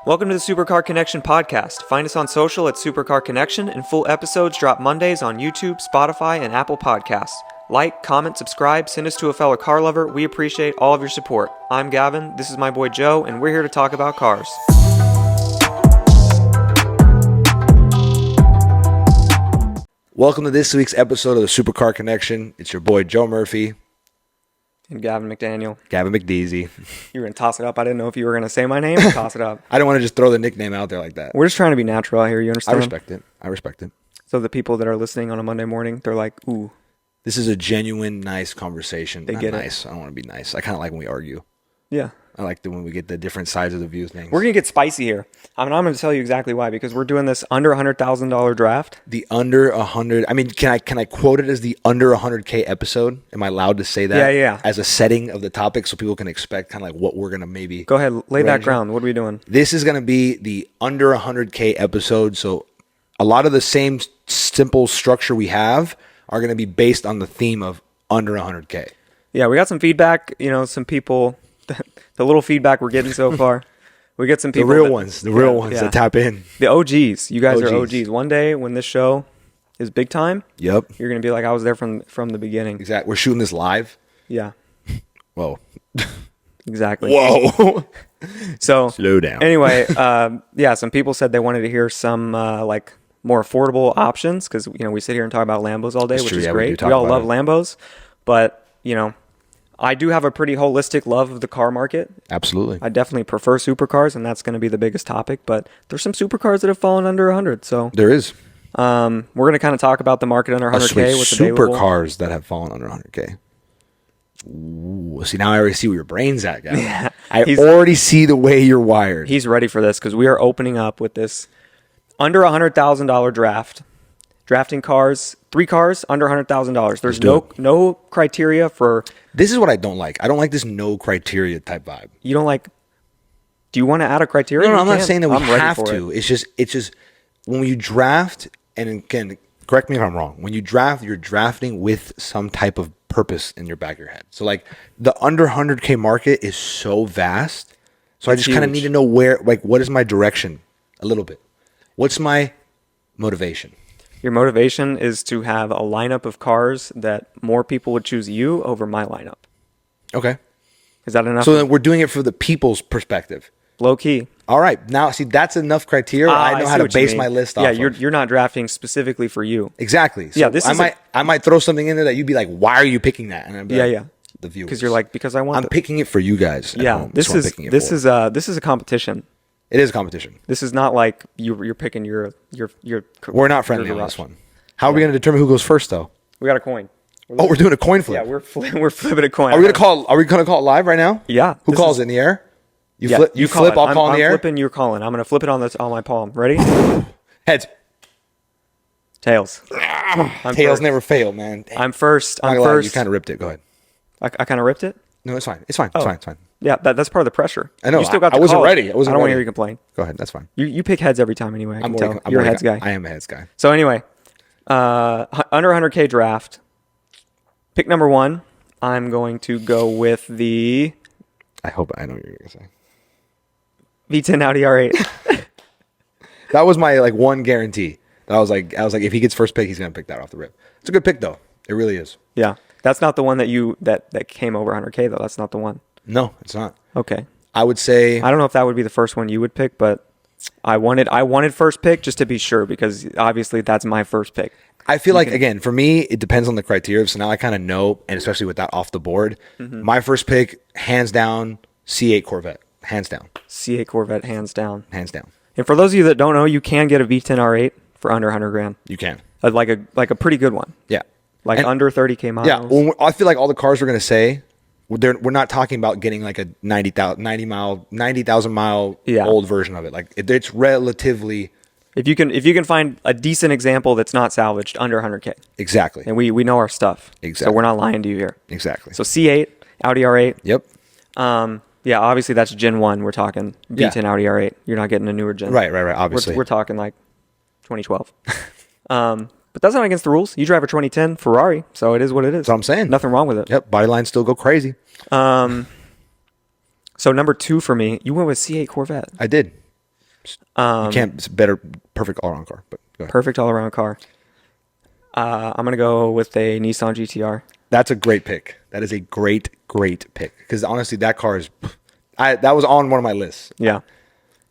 Welcome to the Supercar Connection podcast. Find us on social at Supercar Connection, and full episodes drop Mondays on YouTube, Spotify, and Apple Podcasts. Like, comment, subscribe, send us to a fellow car lover. We appreciate all of your support. I'm Gavin, this is my boy Joe, and we're here to talk about cars. Welcome to this week's episode of the Supercar Connection. It's your boy Joe Murphy. And Gavin McDaniel. Gavin McDeasy. You were going to toss it up. I didn't know if you were going to say my name or toss it up. I don't want to just throw the nickname out there like that. We're just trying to be natural out here, you understand? I respect it. So the people that are listening on a Monday morning, they're like, ooh. This is a genuine, nice conversation. They get nice. I don't want to be nice. I kind of like when we argue. Yeah. I like when we get the different sides of the view things. We're going to get spicy here. I'm going to tell you exactly why, because we're doing this under $100,000 draft. The under 100. I mean, can I quote it as the under 100K episode? Am I allowed to say that? Yeah. As a setting of the topic so people can expect kind of like what we're going to maybe. Go ahead. Lay that ground. What are we doing? This is going to be the under 100K episode. So a lot of the same simple structure we have are going to be based on the theme of under 100K. Yeah, we got some feedback. You know, some people, the little feedback we're getting so far. We get some people. The real ones that tap in. The OGs. You guys are OGs. One day when this show is big time, yep, you're going to be like, I was there from the beginning. Exactly. We're shooting this live. Yeah. Whoa. Exactly. Whoa. So slow down. Anyway, some people said they wanted to hear some like more affordable options because we sit here and talk about Lambos all day, which is great. We all love Lambos, but I do have a pretty holistic love of the car market. Absolutely. I definitely prefer supercars, and that's going to be the biggest topic. But there's some supercars that have fallen under 100. So there is. We're going to kind of talk about the market under 100K. What's available. Supercars that have fallen under 100K. Ooh, see, now I already see where your brain's at, guys. Yeah, I already see the way you're wired. He's ready for this because we are opening up with this under $100,000 draft. Drafting cars, 3 cars under $100,000. There's no criteria for. This is what I don't like. I don't like this no criteria type vibe. You don't like. Do you want to add a criteria? No, I'm not saying that we have to. It's just when you draft, and again, correct me if I'm wrong. When you draft, you're drafting with some type of purpose in your back of your head. So like the under 100K market is so vast. So I just kind of need to know where, like, what is my direction a little bit? What's my motivation? Your motivation is to have a lineup of cars that more people would choose you over my lineup. Okay. Is that enough? So then we're doing it for the people's perspective. Low key. All right. Now, see, that's enough criteria. I know how to base my list off of. Yeah, you're not drafting specifically for you. Exactly. So yeah, I might throw something in there that you'd be like, why are you picking that? And I'd be like, the viewers. Because you're like, because I want I'm picking it for you guys. Yeah, this is a competition. It is a competition. This is not like you're picking your. We're not friendly on this one. How are we going to determine who goes first, though? We got a coin. We're doing a coin flip. Yeah, we're flipping a coin. Are we going to call it live right now? Yeah. Who calls it in the air? You flip. I'll call in the air. I'm flipping. You're calling. I'm going to flip it on my palm. Ready? Heads. Tails. Tails never fail, man. Dang. I'm first. You kind of ripped it. Go ahead. I kind of ripped it. No, it's fine. It's fine. It's fine. Yeah, that's part of the pressure. I know. You still got I wasn't ready. I don't want to hear you complain. Go ahead. That's fine. You pick heads every time anyway. You're a heads guy. I am a heads guy. So anyway, under 100K draft. Pick number 1. I'm going to go with the. I hope I know what you're going to say. V10 Audi R8. That was my one guarantee. I was like, if he gets first pick, he's going to pick that off the rip. It's a good pick though. It really is. Yeah. That's not the one that came over 100K though. That's not the one. No, it's not. Okay. I would say I don't know if that would be the first one you would pick, but I wanted first pick just to be sure because obviously that's my first pick. I feel again, for me, it depends on the criteria. So now I kind of know, and especially with that off the board, my first pick, hands down, C8 Corvette. Hands down. C8 Corvette, hands down. Hands down. And for those of you that don't know, you can get a V10 R8 for under 100 grand. You can. Like a pretty good one. Yeah. Under 30K miles. Yeah. Well, I feel like all the cars we're going to say, we're not talking about getting like a 90,000 mile old version of it. Like it's relatively. If you can find a decent example that's not salvaged under 100K. Exactly. And we know our stuff. Exactly. So we're not lying to you here. Exactly. So C8, Audi R8. Yep. Yeah, obviously that's Gen 1. We're talking V10 Audi R8. You're not getting a newer gen. Right. Obviously. We're talking like 2012. But that's not against the rules. You drive a 2010 Ferrari, so it is what it is. That's what I'm saying. Nothing wrong with it. Yep. Body lines still go crazy. So number 2 for me, you went with C8 Corvette. I did. You can't. It's better, perfect all around car. But go ahead. Perfect all around car. I'm gonna go with a Nissan GTR. That's a great pick. That is a great pick. Because honestly, that car is. That was on one of my lists. Yeah.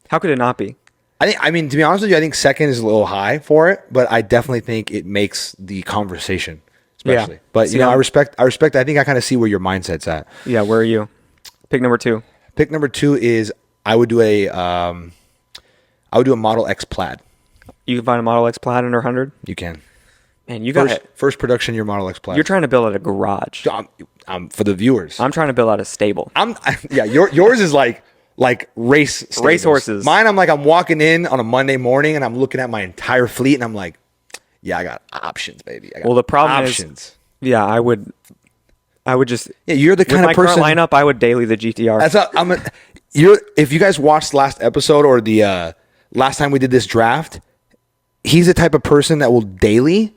How could it not be? I mean, to be honest with you, I think second is a little high for it, but I definitely think it makes the conversation, especially. Yeah. But See, I respect. I think I kind of see where your mindset's at. Yeah. Where are you? Pick number 2. Pick number 2 is I would do a Model X Plaid. You can find a Model X Plaid under 100. You can. Man, you got it. First production year Model X Plaid. You're trying to build out a garage. For the viewers. I'm trying to build out a stable. Yours is like race horses. Mine, I'm walking in on a Monday morning and I'm looking at my entire fleet and I'm like, yeah, I got options, baby. I got the problem options. is, yeah, I would just. Yeah, you're the kind of person. With my current lineup, I would daily the GTR. If you guys watched last episode or the last time we did this draft, he's the type of person that will daily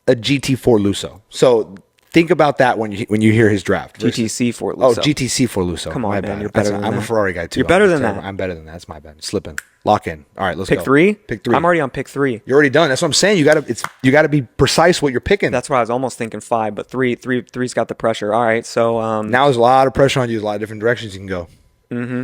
a GT4 Lusso. So think about that when you hear his draft. GTC for Lusso. Oh, GTC for Lusso. Come on, my man. bad. You're better than I'm that. a Ferrari guy too. You're better than that. I'm better than that. That's my bad. Slipping. Lock in. All right, let's Pick go. 3? Pick 3. I'm already on pick 3. You're already done. That's what I'm saying. You gotta be precise what you're picking. That's why I was almost thinking 5, but 3's got the pressure. All right, so now there's a lot of pressure on you. There's a lot of different directions you can go. Mm-hmm.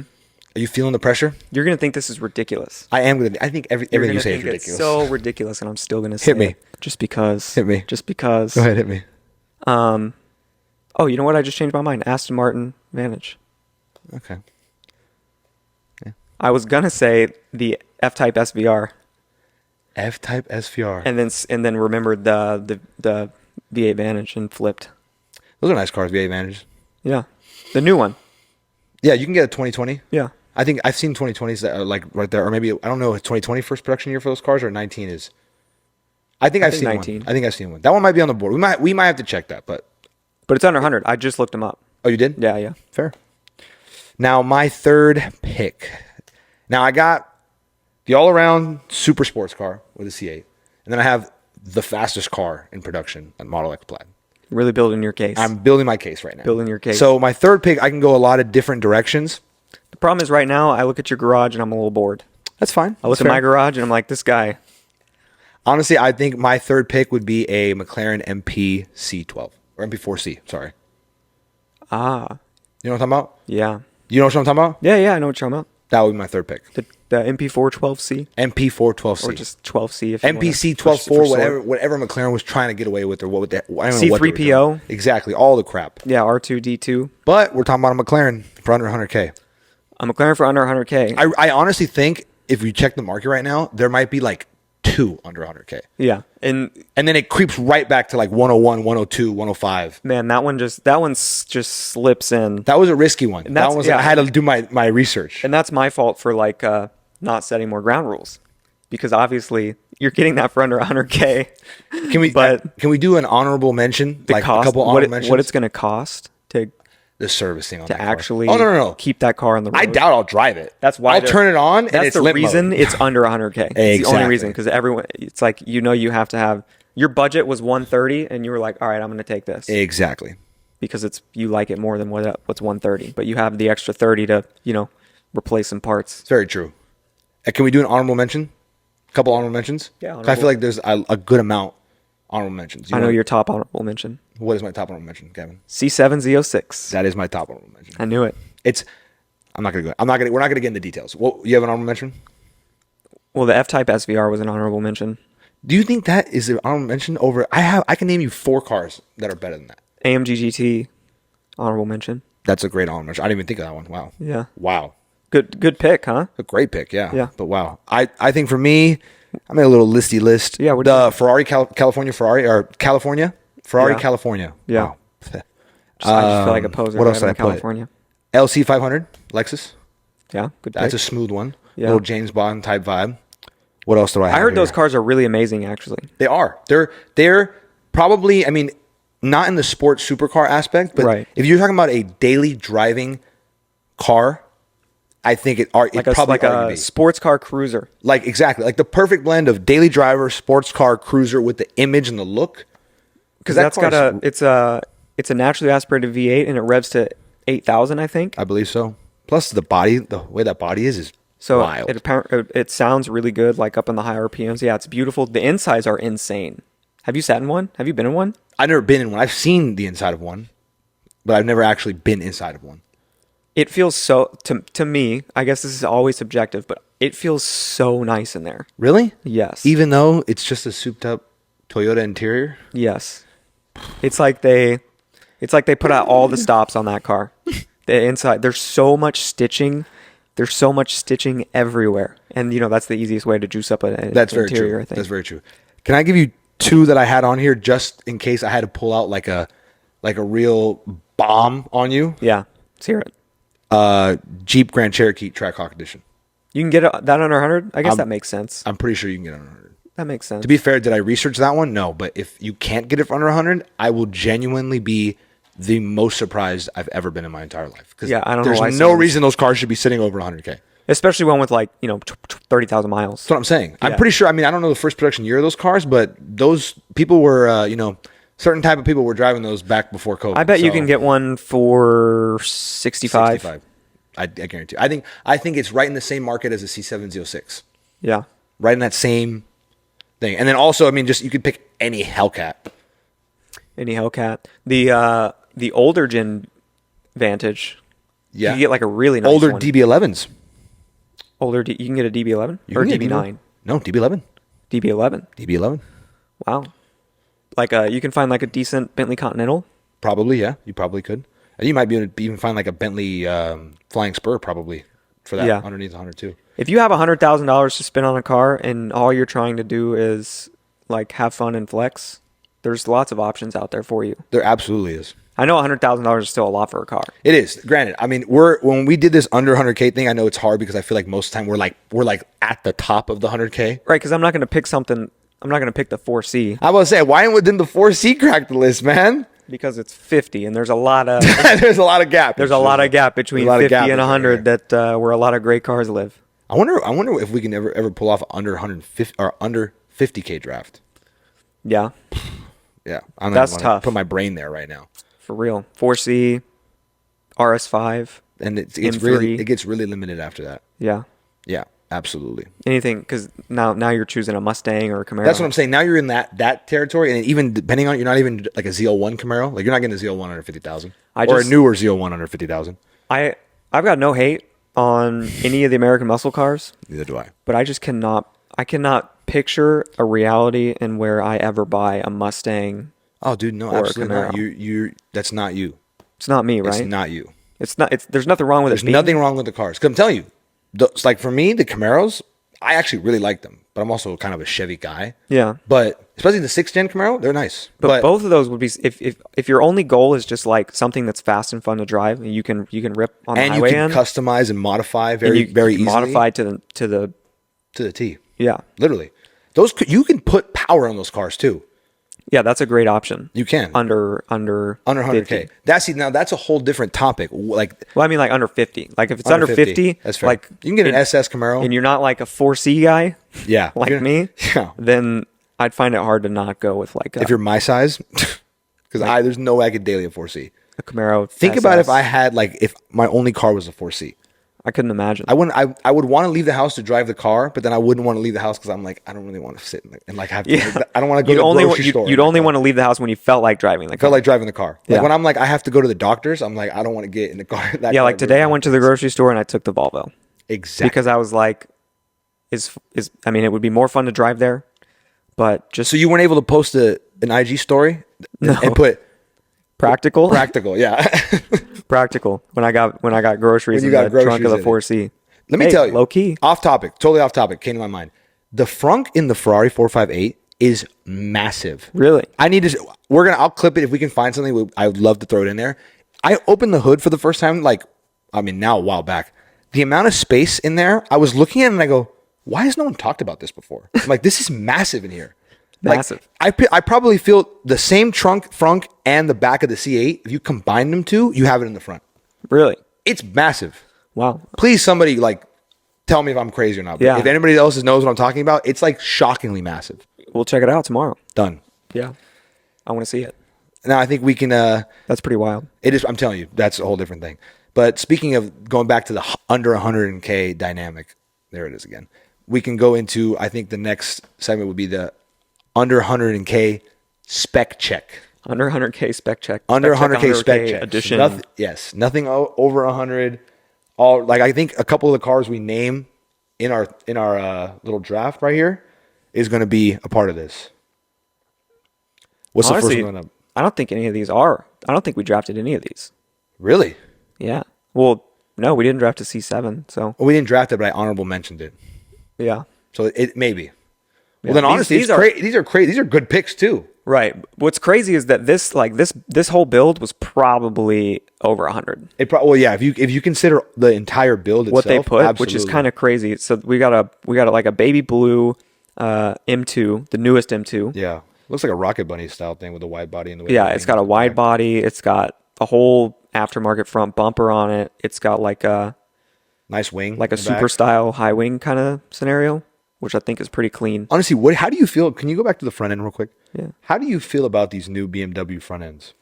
Are you feeling the pressure? You're gonna think this is ridiculous. I am gonna. I think everything you say is ridiculous. It's so ridiculous, and I'm still gonna say Hit me. it just because. Hit me. Just because. Go ahead, hit me. Oh, you know what? I just changed my mind. Aston Martin Vantage. Okay. I was gonna say the F-Type SVR, F-Type SVR, and then remembered the V8 Vantage and flipped. Those are nice cars. V8 Vantages. Yeah, the new one. Yeah, you can get a 2020. Yeah, I think I've seen 2020s that are like right there, or maybe I don't know if 2020 first production year for those cars or 19 is. I think I've seen 19. one. I think I've seen one. That one might be on the board. We might have to check that, but it's under 100. I just looked them up. Oh, you did? Yeah. Fair. Now my third pick. Now I got the all-around super sports car with a C8, and then I have the fastest car in production, a Model X Plaid. Really building your case. I'm building my case right now. Building your case. So my third pick, I can go a lot of different directions. The problem is right now, I look at your garage and I'm a little bored. That's fine. I look at my garage and I'm like, this guy. Honestly, I think my third pick would be a McLaren MP C12 or MP4C. Sorry. Ah. You know what I'm talking about? Yeah. You know what I'm talking about? Yeah. I know what you're talking about. That would be my third pick. The MP4 12C. MP4 12C. Or just 12C. If you MPC 12.4, whatever McLaren was trying to get away with, or what would that? I don't know what they were doing. C3PO. Exactly, all the crap. Yeah, R2D2. But we're talking about a McLaren for under 100K. A McLaren for under 100K. I honestly think if you check the market right now, there might be like 2 under 100K. Yeah, and then it creeps right back to like 101, 102, 105. Man, that one just slips in. That was a risky one. And that was I had to do my research. And that's my fault for like not setting more ground rules, because obviously you're getting that for under 100K. Can we do an honorable mention? The like cost, a couple honorable mentions? What it's going to cost to the servicing on to that actually car. No. keep that car on the road. I doubt I'll drive it. That's why I'll turn it on and it's the limp reason mode. It's under 100K. Exactly. It's the only reason, because everyone, it's like, you have to have, your budget was 130 and you were like, all right, I'm going to take this. Exactly. Because you like it more than what's 130, but you have the extra 30 to, replace some parts. It's very true. Can we do an honorable mention? A couple honorable mentions? Yeah. I feel like there's a good amount honorable mentions. I know your top honorable mention. What is my top honorable mention, Kevin? C7Z06. That is my top honorable mention. I knew it. We're not gonna get into details. Well, you have an honorable mention? Well, the F-Type SVR was an honorable mention. Do you think that is an honorable mention over? I can name you 4 cars that are better than that. AMG GT, honorable mention. That's a great honorable mention. I didn't even think of that one. Wow. Yeah. Wow. Good pick, huh? A great pick, yeah. Yeah. But wow. I think for me, I made a little listy list. Yeah. The Ferrari, California. Yeah. California. Yeah. Wow. I just feel like a poser. What else did I put? California. LC 500, Lexus. Yeah, good pick. That's a smooth one. Yeah. Little James Bond type vibe. What else do I have? I heard here? those cars are really amazing, actually. They are. They're probably, I mean, not in the sports supercar aspect, but right. If you're talking about a daily driving car, I think it probably like a sports car cruiser. Like exactly, like the perfect blend of daily driver, sports car, cruiser with the image and the look. Because that's got it's a naturally aspirated V8 and it revs to 8,000, I think. I believe so. Plus the body, the way that body is So Wild. it sounds really good, like up in the high RPMs. Yeah, it's beautiful. The insides are insane. Have you sat in one? Have you been in one? I've never been in one. I've seen the inside of one, but I've never actually been inside of one. It feels so, to me, I guess this is always subjective, but it feels so nice in there. Really? Yes. Even though it's just a souped up Toyota interior? Yes. It's like they put out all the stops on that car. The inside, there's so much stitching. There's so much stitching everywhere. And, that's the easiest way to juice up an That's very interior, true. I think. That's very true. Can I give you two that I had on here just in case I had to pull out like a real bomb on you? Yeah. Let's hear it. Jeep Grand Cherokee Trackhawk Edition. You can get that under 100? I guess that makes sense. I'm pretty sure you can get it under 100. That makes sense. To be fair, did I research that one? No, but if you can't get it for under 100, I will genuinely be the most surprised I've ever been in my entire life. Yeah, I don't know why there's no reason those cars should be sitting over 100K. Especially one with 30,000 miles. That's what I'm saying. Yeah. I'm pretty sure. I mean, I don't know the first production year of those cars, but those people were, certain type of people were driving those back before COVID. I bet you can get one for 65. 65. I guarantee you. I think it's right in the same market as a C706. Yeah. Right in that same thing. And then also, I mean, just you could pick any Hellcat. Any Hellcat. The older gen Vantage. Yeah. You can get like a really nice older one. DB11s. You can get a DB11 or DB9. No, DB11. DB11. DB11. Wow. Like you can find like a decent Bentley Continental. Probably, yeah. You probably could. And you might be able to even find like a Bentley Flying Spur probably for that underneath 100 too. If you have $100,000 to spend on a car and all you're trying to do is like have fun and flex, there's lots of options out there for you. There absolutely is. I know $100,000 is still a lot for a car. It is. Granted, I mean, when we did this under 100K thing, I know it's hard because I feel like most of the time we're like at the top of the 100K. Right, because I'm not going to pick something. I'm not going to pick the 4C. I was say, why didn't the 4C crack the list, man? Because it's 50, and there's a lot of there's a lot of gap. There's a lot of gap between 50 and 100 that where a lot of great cars live. I wonder if we can ever pull off under 150 or under 50K draft. Yeah. Yeah, I'm That's not tough. Put my brain there right now. For real. 4C, RS5, and it gets really limited after that. Yeah. Yeah, absolutely. Anything, because now you're choosing a Mustang or a Camaro. That's what I'm saying. Now you're in that territory, and even depending on it, you're not even like a ZL1 Camaro. Like you're not getting a ZL1 under 50,000, or a newer ZL1 under 50,000. I've got no hate on any of the American muscle cars. Neither do I. But I just cannot picture a reality in where I ever buy a Mustang. Oh, dude, no, absolutely not. You that's not you. It's not me, right? It's not you. It's not. There's nothing wrong with it. There's nothing wrong with the cars. Because I'm telling you, it's like for me, the Camaros, I actually really like them. But I'm also kind of a Chevy guy. Yeah. But especially the 6th gen Camaro, they're nice. But both of those would be if your only goal is just like something that's fast and fun to drive, and you can rip on the highway and you can customize and modify very easily. Modify to the T. Yeah. Literally, you can put power on those cars too. Yeah, that's a great option. You can under 100K. 50. That's a whole different topic. Like, well, I mean, like under 50. Like if it's under 50, that's fair. Like you can get an SS Camaro, and you're not like a 4C guy. Yeah, like me. Yeah. Then I'd find it hard to not go with like if you're my size, because there's no way I could daily a 4C. A Camaro. Think SS. about if I had if my only car was a 4C. I couldn't imagine. I would want to leave the house to drive the car, but then I wouldn't want to leave the house because I'm like, I don't really want to sit and have to. Yeah. I don't want to go to the grocery store. You'd only want to leave the house when you felt like driving the car. Felt like driving the car. Like Yeah. when I'm like, I have to go to the doctor's, I'm like, I don't want to get in the car. Yeah, like today I went to the grocery store and I took the Volvo. Exactly. Because I was like, I mean, it would be more fun to drive there, but just So you weren't able to post an IG story and put practical, yeah. practical. When I got groceries in the trunk of the 4C. Let me tell you, low key, totally off topic, came to my mind. The frunk in the Ferrari 458 is massive. Really? I'll clip it if we can find something. I would love to throw it in there. I opened the hood for the first time, now a while back. The amount of space in there, I was looking at it and I go, why has no one talked about this before? I'm like, this is massive in here. Massive. I probably feel the same frunk and the back of the C8. If you combine them two, you have it in the front. Really? It's massive. Wow. Please, somebody tell me if I'm crazy or not. But Yeah. if anybody else knows what I'm talking about, it's shockingly massive. We'll check it out tomorrow. Done. Yeah. I want to see it. Now I think we can. That's pretty wild. It is. I'm telling you, that's a whole different thing. But speaking of going back to the under 100K dynamic, There it is again. We can go into, I think the next segment would be the under 100K spec check. Under 100K spec check. Under 100K spec check. Edition. So nothing over 100. All like I think a couple of the cars we name in our little draft right here is going to be a part of this. What's Honestly, the first one up? I don't think any of these are. I don't think we drafted any of these. Really? Yeah. Well, no, we didn't draft a C7, so. Well, we didn't draft it, but I honorable mentioned it. Yeah. So it maybe. Yeah. Well, then honestly, these are crazy. These are good picks too. Right. What's crazy is that this whole build was probably over 100. Well, yeah. If you consider the entire build itself, what they put, absolutely. Which is kind of crazy. So we got a like a baby blue M2, the newest M2. Yeah. Looks like a Rocket Bunny style thing with a wide body and the way. Yeah, it's got a wide body. It's got a whole aftermarket front bumper on it. It's got like a nice wing, like a super style high wing kind of scenario, which I think is pretty clean. Honestly, how do you feel? Can you go back to the front end real quick? Yeah. How do you feel about these new BMW front ends?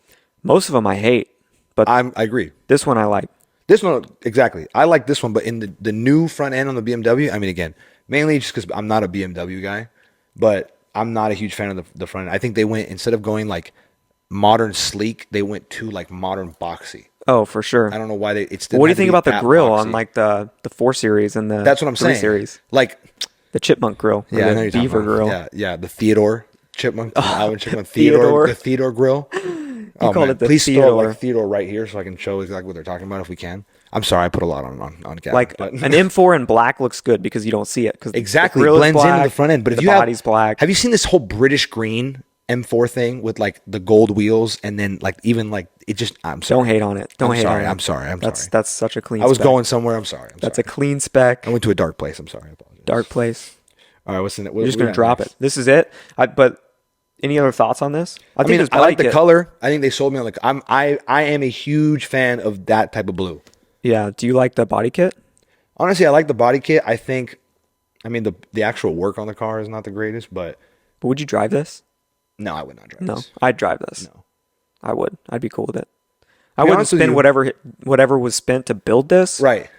Most of them I hate, but I agree. This one I like. This one, exactly. I like this one, but in the new front end on the BMW, I mean, again, mainly just because I'm not a BMW guy, but I'm not a huge fan of the front end. I think they went, instead of going like modern sleek, they went to like modern boxy. Oh, for sure. I don't know why what do you think about the grill on like the 4 Series and the That's what I'm 3 saying. Series? Like the Chipmunk grill. Yeah, the Beaver grill. Yeah, the Theodore Chipmunk. Theodore. The Theodore grill. You called it the Please Theodore. throw like Theodore right here so I can show exactly what they're talking about if we can. I'm sorry, I put a lot on Gavin. Like an M4 in black looks good because you don't see it. Exactly, the it blends into the front end. But if you body's black. Have you seen this whole British green M4 thing with like the gold wheels and then like even like it just? I'm sorry. Don't hate on it. Don't hate on it. I'm sorry. That's such a clean. I was spec. going somewhere. I'm sorry. That's a clean spec. I went to a dark place. I'm sorry. I apologize. Dark place. All right, what's in it? You're just gonna drop it. This is it. But any other thoughts on this? I mean, I like the color. I think they sold me on like I am a huge fan of that type of blue. Yeah. Do you like the body kit? Honestly, I like the body kit. I mean, the actual work on the car is not the greatest, but would you drive this? No, I would not drive this. No, I'd drive this. No. I would. I'd be cool with it. I wouldn't spend whatever was spent to build this. Right.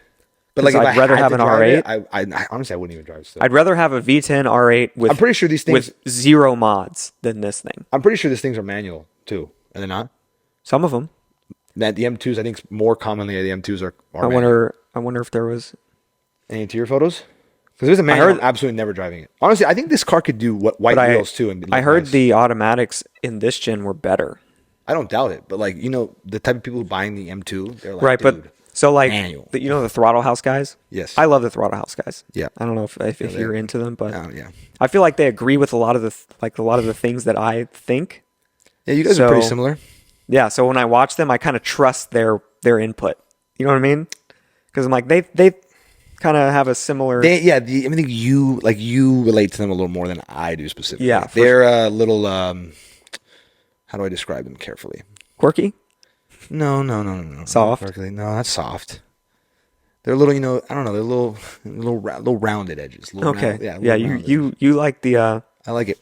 But like, if I'd rather have an R8. I honestly, I wouldn't even drive still. I'd rather have a V10 R8 with. I'm pretty sure these things with 0 mods than this thing. I'm pretty sure these things are manual too, are they not? Some of them. That the M2s, I think, more commonly the M2s are I wonder if there was any interior photos. Because there's a manual, I'm absolutely never driving it. Honestly, I think this car could do white wheels too. And I heard the automatics in this gen were better. I don't doubt it, but like the type of people buying the M2, they're like, right, dude, but so like manual. The Throttle House guys. Yes, I love the Throttle House guys. Yeah, I don't know if you're into them, but yeah, I feel like they agree with a lot of the things that I think. Yeah, you guys are pretty similar. Yeah, so when I watch them, I kind of trust their input. You know what I mean? Because I'm like they kind of have a similar. I think you relate to them a little more than I do specifically. Yeah, they're a little. How do I describe them carefully? Quirky? No. Soft? No, not soft. They're a little, I don't know. They're little rounded edges. Okay. You like the. I like it.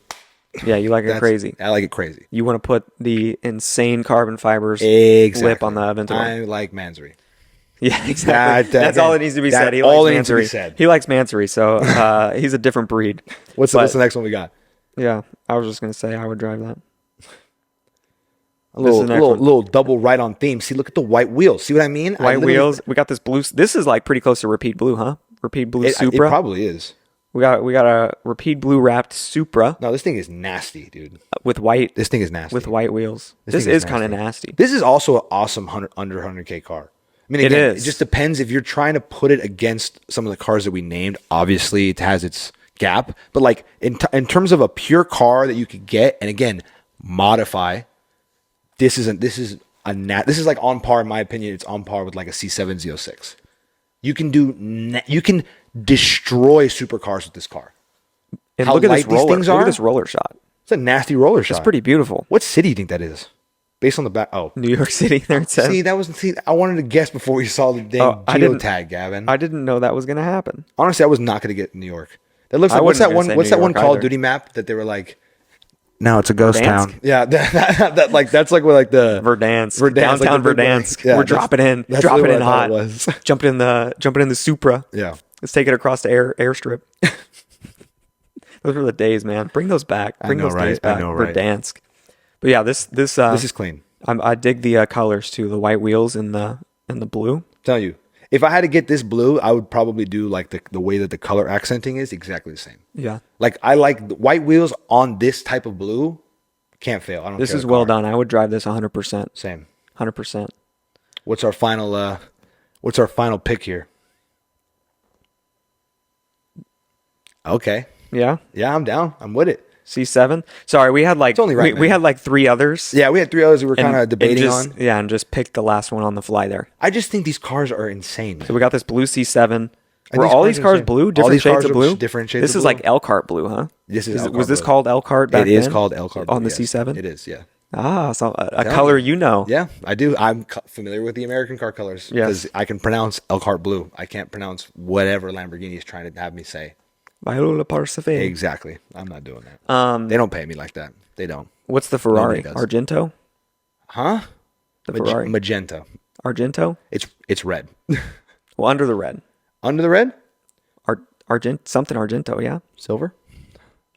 Yeah, you like it crazy. I like it crazy. You want to put the insane carbon fibers lip on the Aventador. I like Mansory. Yeah, exactly. That's all that needs to be said. He likes Mansory. He likes Mansory, so he's a different breed. What's the next one we got? Yeah, I was just gonna say I would drive that. A little double right on theme. See, look at the white wheels. See what I mean? White wheels. We got this blue. This is like pretty close to Repeat Blue, huh? Repeat Blue Supra. It probably is. We got a Repeat Blue wrapped Supra. No, this thing is nasty, dude. With white. This thing is nasty. With white wheels. This is kind of nasty. This is also an awesome under 100K car. I mean, again, it just depends if you're trying to put it against some of the cars that we named. Obviously, it has its gap, but like in terms of a pure car that you could get, and again, modify. This is like on par, in my opinion. It's on par with like a C7 Z06. You can destroy supercars with this car. And look at this roller. Look at this roller shot. It's a nasty roller shot. It's pretty beautiful. What city do you think that is? Based on the back. Oh, New York City. There it says. I wanted to guess before we saw the damn geotag, Gavin. I didn't know that was going to happen. Honestly, I was not going to get New York. That looks like what's that one Call of Duty map that they were like? No, it's a ghost town. Yeah, that's like the Verdansk, downtown like Verdansk. Yeah, we're dropping in really hot. was. jumping in the Supra. Yeah, Let's take it across the airstrip. Those were the days, man. Bring those back. Bring those days back for Dansk. But yeah, this is clean. I dig the colors too. The white wheels and the blue. Tell you, if I had to get this blue, I would probably do like the way that the color accenting is exactly the same. Yeah. Like I like the white wheels on this type of blue. Can't fail. I don't. This is well done. I would drive this 100%. Same. 100%. What's our final pick here? Okay. Yeah. Yeah, I'm down. I'm with it. C7. Sorry, we had like it's only right, we had like 3 others. Yeah, we had 3 others we were kind of debating on. Yeah, and just picked the last one on the fly there. I just think these cars are insane. So we got this blue C7. Were all these cars blue? Different shades of blue? Different shades This of is blue? like Elkhart blue, huh? Was this called Elkhart back then? It is called Elkhart on the yes. C7? It is, yeah. Ah, so a color you know. Yeah, I do. I'm familiar with the American car colors because I can pronounce Elkhart blue. I can't pronounce whatever Lamborghini is trying to have me say. Viola Parsafe. Exactly. I'm not doing that. They don't pay me like that. They don't. What's the Ferrari? Argento? Huh? The Ferrari? Magenta. Argento? It's red. Well, under the red. Under the red? Something Argento, yeah? Silver?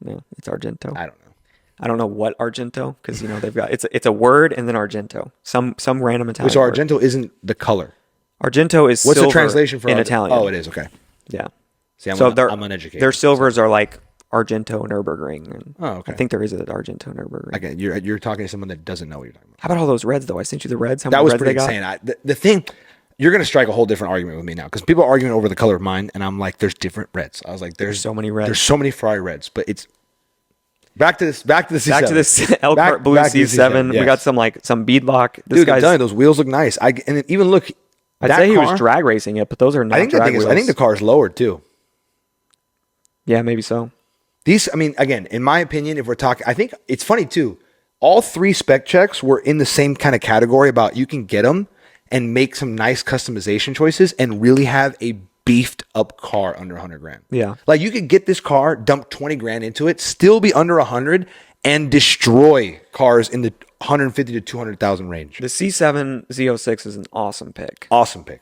No, it's Argento. I don't know. I don't know what Argento, because they've got it's a word and then Argento. Some random Italian. So word. Argento isn't the color. Argento is what's silver the translation for in Italian? Oh, it is, okay. Yeah. See, I'm uneducated. Their silvers are like Argento Nürburgring. And okay. I think there is an Argento Nürburgring. Okay, you're talking to someone that doesn't know what you're talking about. How about all those reds though? I sent you the reds. How that many was reds pretty they got? insane. The thing, you're gonna strike a whole different argument with me now because people are arguing over the color of mine, and I'm like, there's different reds. I was like, there's so many reds. There's so many Ferrari reds, but it's back to the C7. Back to this Elkhart blue C7. Yes. We got some beadlock. Dude, I'm telling you, those wheels look nice. And even look. I'd say he was drag racing it, but those are not drag wheels. I think the car is lowered too. Yeah, maybe so. Again, in my opinion, if we're talking, I think it's funny too. All 3 spec checks were in the same kind of category about you can get them and make some nice customization choices and really have a beefed up car under 100 grand. Yeah. Like you could get this car, dump 20 grand into it, still be under 100 and destroy cars in the 150 to 200,000 range. The C7 Z06 is an awesome pick. Awesome pick.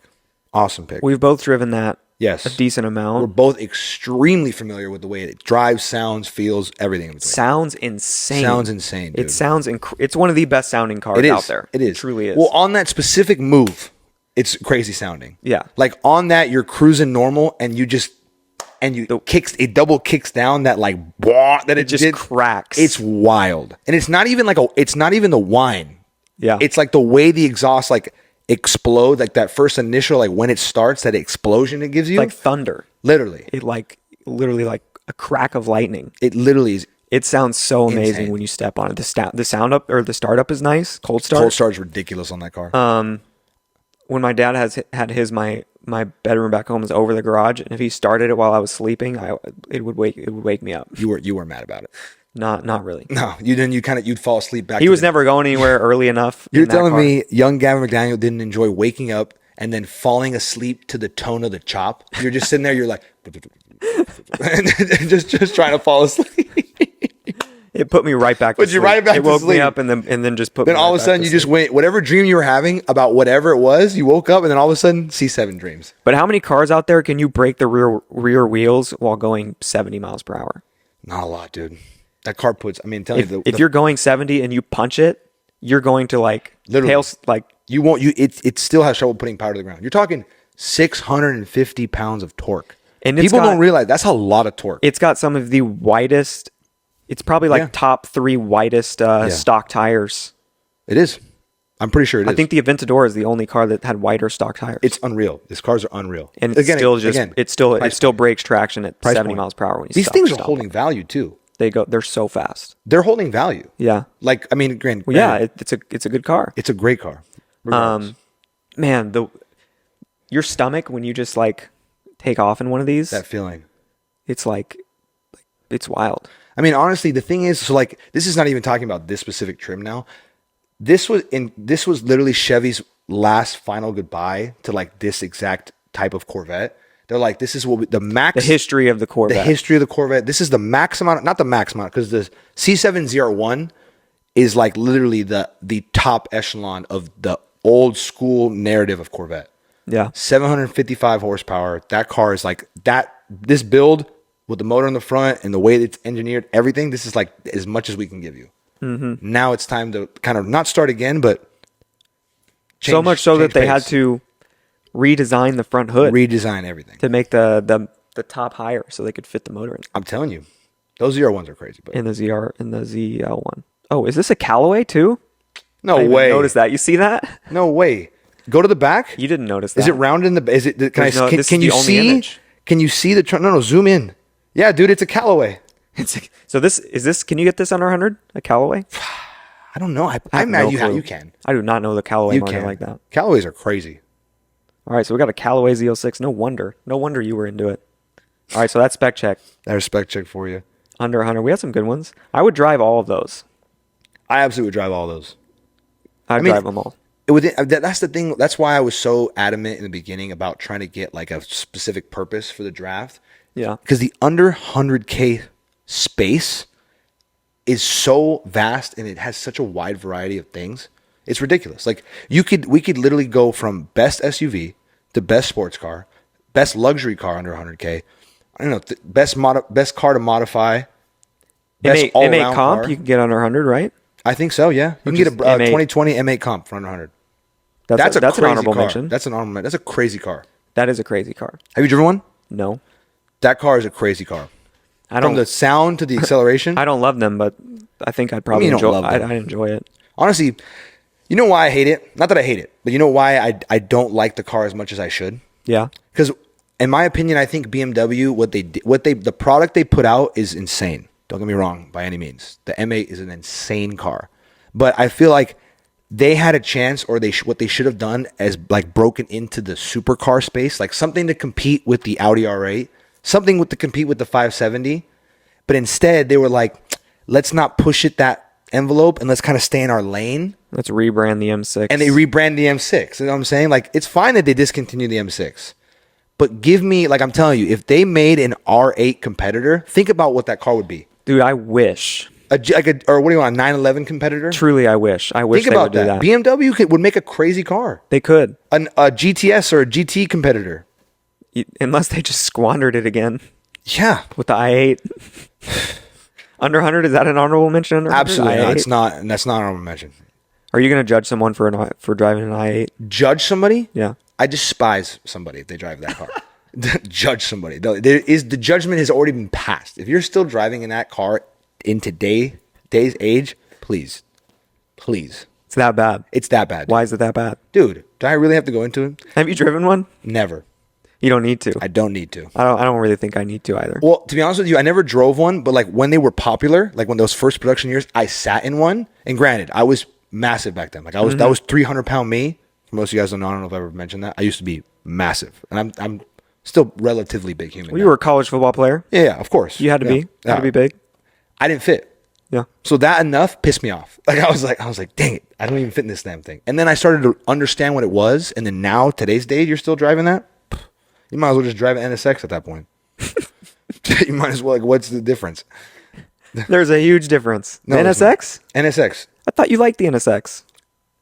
We've both driven that. Yes. A decent amount. We're both extremely familiar with the way it drives, sounds, feels, everything. Sounds insane. Dude. It sounds it's one of the best sounding cars out there. It is. It truly is. Well, on that specific move, it's crazy sounding. Yeah. Like on that, you're cruising normal and it double kicks down that that it just cracks. It's wild. And it's not even the whine. Yeah. It's like the way the exhaust explode, like that first initial, when it starts, that explosion it gives you. Like thunder. Literally. It literally like a crack of lightning. It literally is. It sounds so amazing insane. when you step on it. The sound up or the startup is nice. Cold start's ridiculous on that car. When my dad had my bedroom back home is over the garage, and if he started it while I was sleeping, it would wake me up. You were mad about it. Not really. No, you'd fall asleep back. He was never going anywhere early enough. You're telling me young Gavin McDaniel didn't enjoy waking up and then falling asleep to the tone of the chop? You're just sitting there, you're like, just trying to fall asleep. It put me right back to sleep. It woke me up and then just put me Then all of a sudden you just went, whatever dream you were having about whatever it was, you woke up and then all of a sudden C7 dreams. But how many cars out there can you break the rear wheels while going 70 miles per hour? Not a lot, dude. That car puts, if you're going 70 and you punch it, you're going to literally you won't, it still has trouble putting power to the ground. You're talking 650 pounds of torque. And people don't realize that's a lot of torque. It's got some of the widest, it's probably top 3 widest stock tires. It is. I'm pretty sure it is. I think the Aventador is the only car that had wider stock tires. It's unreal. These cars are unreal. And it still breaks traction at 70 miles per hour when you These things are holding value too. They're so fast. They're holding value. Yeah. Granted. Well, yeah, it's a good car. It's a great car. Man, your stomach when you just take off in one of these. That feeling. It's it's wild. Honestly, the thing is, this is not even talking about this specific trim now. This was literally Chevy's last final goodbye to this exact type of Corvette. They're like, this is what the max. The history of the Corvette. The history of the Corvette. This is the max amount, not the max amount, because the C701 is literally the top echelon of the old school narrative of Corvette. Yeah. 755 horsepower. That car is like that. This build with the motor in the front and the way it's engineered, everything, this is like as much as we can give you. Now it's time to kind of not start again, but so much so that they had to redesign the front hood. Redesign everything. To make the top higher so they could fit the motor in. I'm telling you. Those ZR1s are crazy. But In the ZL one. Oh, is this a Callaway too? no I didn't way. notice that. You see that? No way. Go to the back. You didn't notice that. Is it round in the? Is it? Can There's no- this can is you the only see? image. Can you see the? No, zoom in. Yeah, dude, it's a Callaway. So this is this. Can you get this under 100? A Callaway? I don't know. I have imagine no clue. you can. I do not know the Callaway You market can. like that. Callaways are crazy. All right, so we got a Callaway Z06. No wonder you were into it. All right, so that's spec check. That spec check for you. Under 100. We had some good ones. I would drive all of those. I absolutely would drive all those. I'd drive them all. That's the thing. That's why I was so adamant in the beginning about trying to get like a specific purpose for the draft. Yeah. Because the under 100K space is so vast and it has such a wide variety of things. It's ridiculous. Like we could literally go from best SUV to best sports car, best luxury car under 100K. I don't know, best car to modify. Best M8 all-around comp car. you can get under 100, right? I think so. Yeah, you can Which get a is M8. 2020 M8 comp for under 100. That's That's an honorable car. mention. That's an honorable. That's a crazy car. That is a crazy car. Have you driven one? No, That car is a crazy car. I From don't. the sound to the acceleration. I don't love them, but I think I'd probably you don't enjoy. love them? I enjoy it. Honestly, you know why I hate it? Not that I hate it, but you know why I don't like the car as much as I should? Yeah. Because in my opinion, I think BMW, the product they put out is insane. Don't get me wrong by any means. The M8 is an insane car. But I feel like they had a chance, or what they should have done as like broken into the supercar space, like something to compete with the Audi R8, something to compete with the 570. But instead they were like, let's not push it that envelope and let's kind of stay in our lane. Let's rebrand the M6. And they rebrand the M6. You know what I'm saying? Like, it's fine that they discontinue the M6. But give me, like I'm telling you, if they made an R8 competitor, think about what that car would be. Dude, I wish. Or what do you want, a 911 competitor? Truly, I wish. I wish Think they about would do that. BMW would make a crazy car. They could. A GTS or a GT competitor. Unless they just squandered it again Yeah. with the i8. Under 100, is that an honorable mention? Under 100? Absolutely. i8? It's not. And that's not what I'm mentioning. Are you going to judge someone for driving an i8? Judge somebody? Yeah. I despise somebody if they drive that car. Judge somebody. The judgment has already been passed. If you're still driving in that car in today's age, please. It's that bad. It's that bad. Why is it that bad? Dude, do I really have to go into it? Have you driven one? Never. You don't need to. I don't need to. I don't really think I need to either. Well, to be honest with you, I never drove one, but like when they were popular, like when those first production years, I sat in one. And granted, I was massive back then. Like that was 300-pound me. For most of you guys don't know, I don't know if I've ever mentioned that. I used to be massive, and I'm still relatively big human. Well, you were a college football player. Yeah, of course. You had to be. You had to be big. I didn't fit. Yeah. So that enough pissed me off. Like I was like, dang it, I don't even fit in this damn thing. And then I started to understand what it was. And then now, today's day, you're still driving that? You might as well just drive an NSX at that point. You might as well, like, what's the difference? There's a huge difference. No, The there's not. NSX? NSX. I thought you liked the NSX.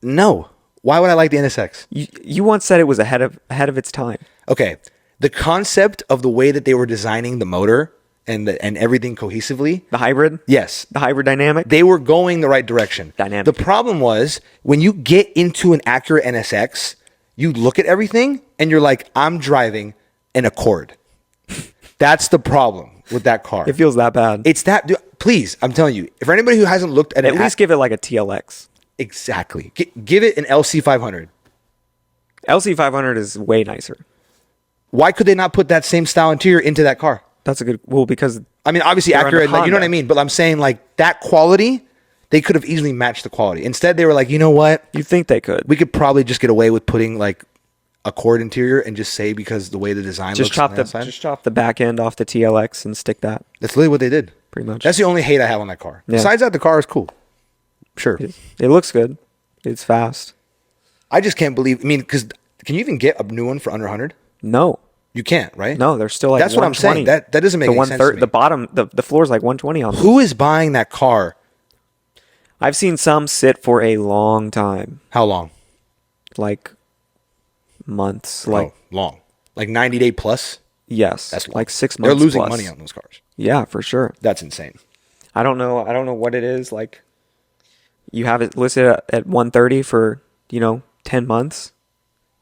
No. Why would I like the NSX? You once said it was ahead of its time. Okay. The concept of the way that they were designing the motor and everything cohesively. The hybrid? Yes. The hybrid dynamic? They were going the right direction. Dynamic. The problem was when you get into an Acura NSX, you look at everything and you're like, I'm driving an Accord. That's the problem with that car. It feels that bad. It's that. Dude, please, I'm telling you, for anybody who hasn't looked at At least give it like a TLX. Exactly. Give it an LC500. LC500 is way nicer. Why could they not put that same style interior into that car? That's a good... Well, because... I mean, obviously they're under Acura, you know what I Honda. mean? But I'm saying like that quality, they could have easily matched the quality. Instead, they were like, you know what? You think they could. We could probably just get away with putting like Accord interior and just say because the way the design looks on the outside. Just chop the back end off the TLX and stick that. That's literally what they did. Pretty much. That's the only hate I have on that car. Yeah. Besides that, the car is cool. Sure. It looks good. It's fast. I just can't believe. I mean, because can you even get a new one for under 100? No. You can't, right? No, they're still like That's what I'm saying. 120. That doesn't make any sense to me. The bottom, the floor is like 120 on them. Who is buying that car? I've seen some sit for a long time. How long? Like months. Like long. Like 90-day plus? Yes. That's long. Like 6 months. They're losing plus. money on those cars. Yeah, for sure. That's insane. I don't know what it is. Like, you have it listed at 130 for, 10 months.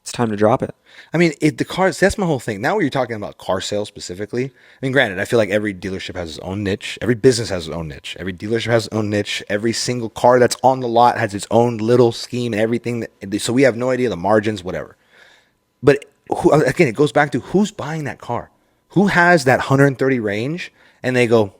It's time to drop it. I mean, the cars, that's my whole thing. Now you're talking about car sales specifically. I mean, granted, I feel like every dealership has its own niche. Every business has its own niche. Every dealership has its own niche. Every single car that's on the lot has its own little scheme and everything. So we have no idea the margins, whatever. But again, it goes back to who's buying that car. Who has that 130 range and they go,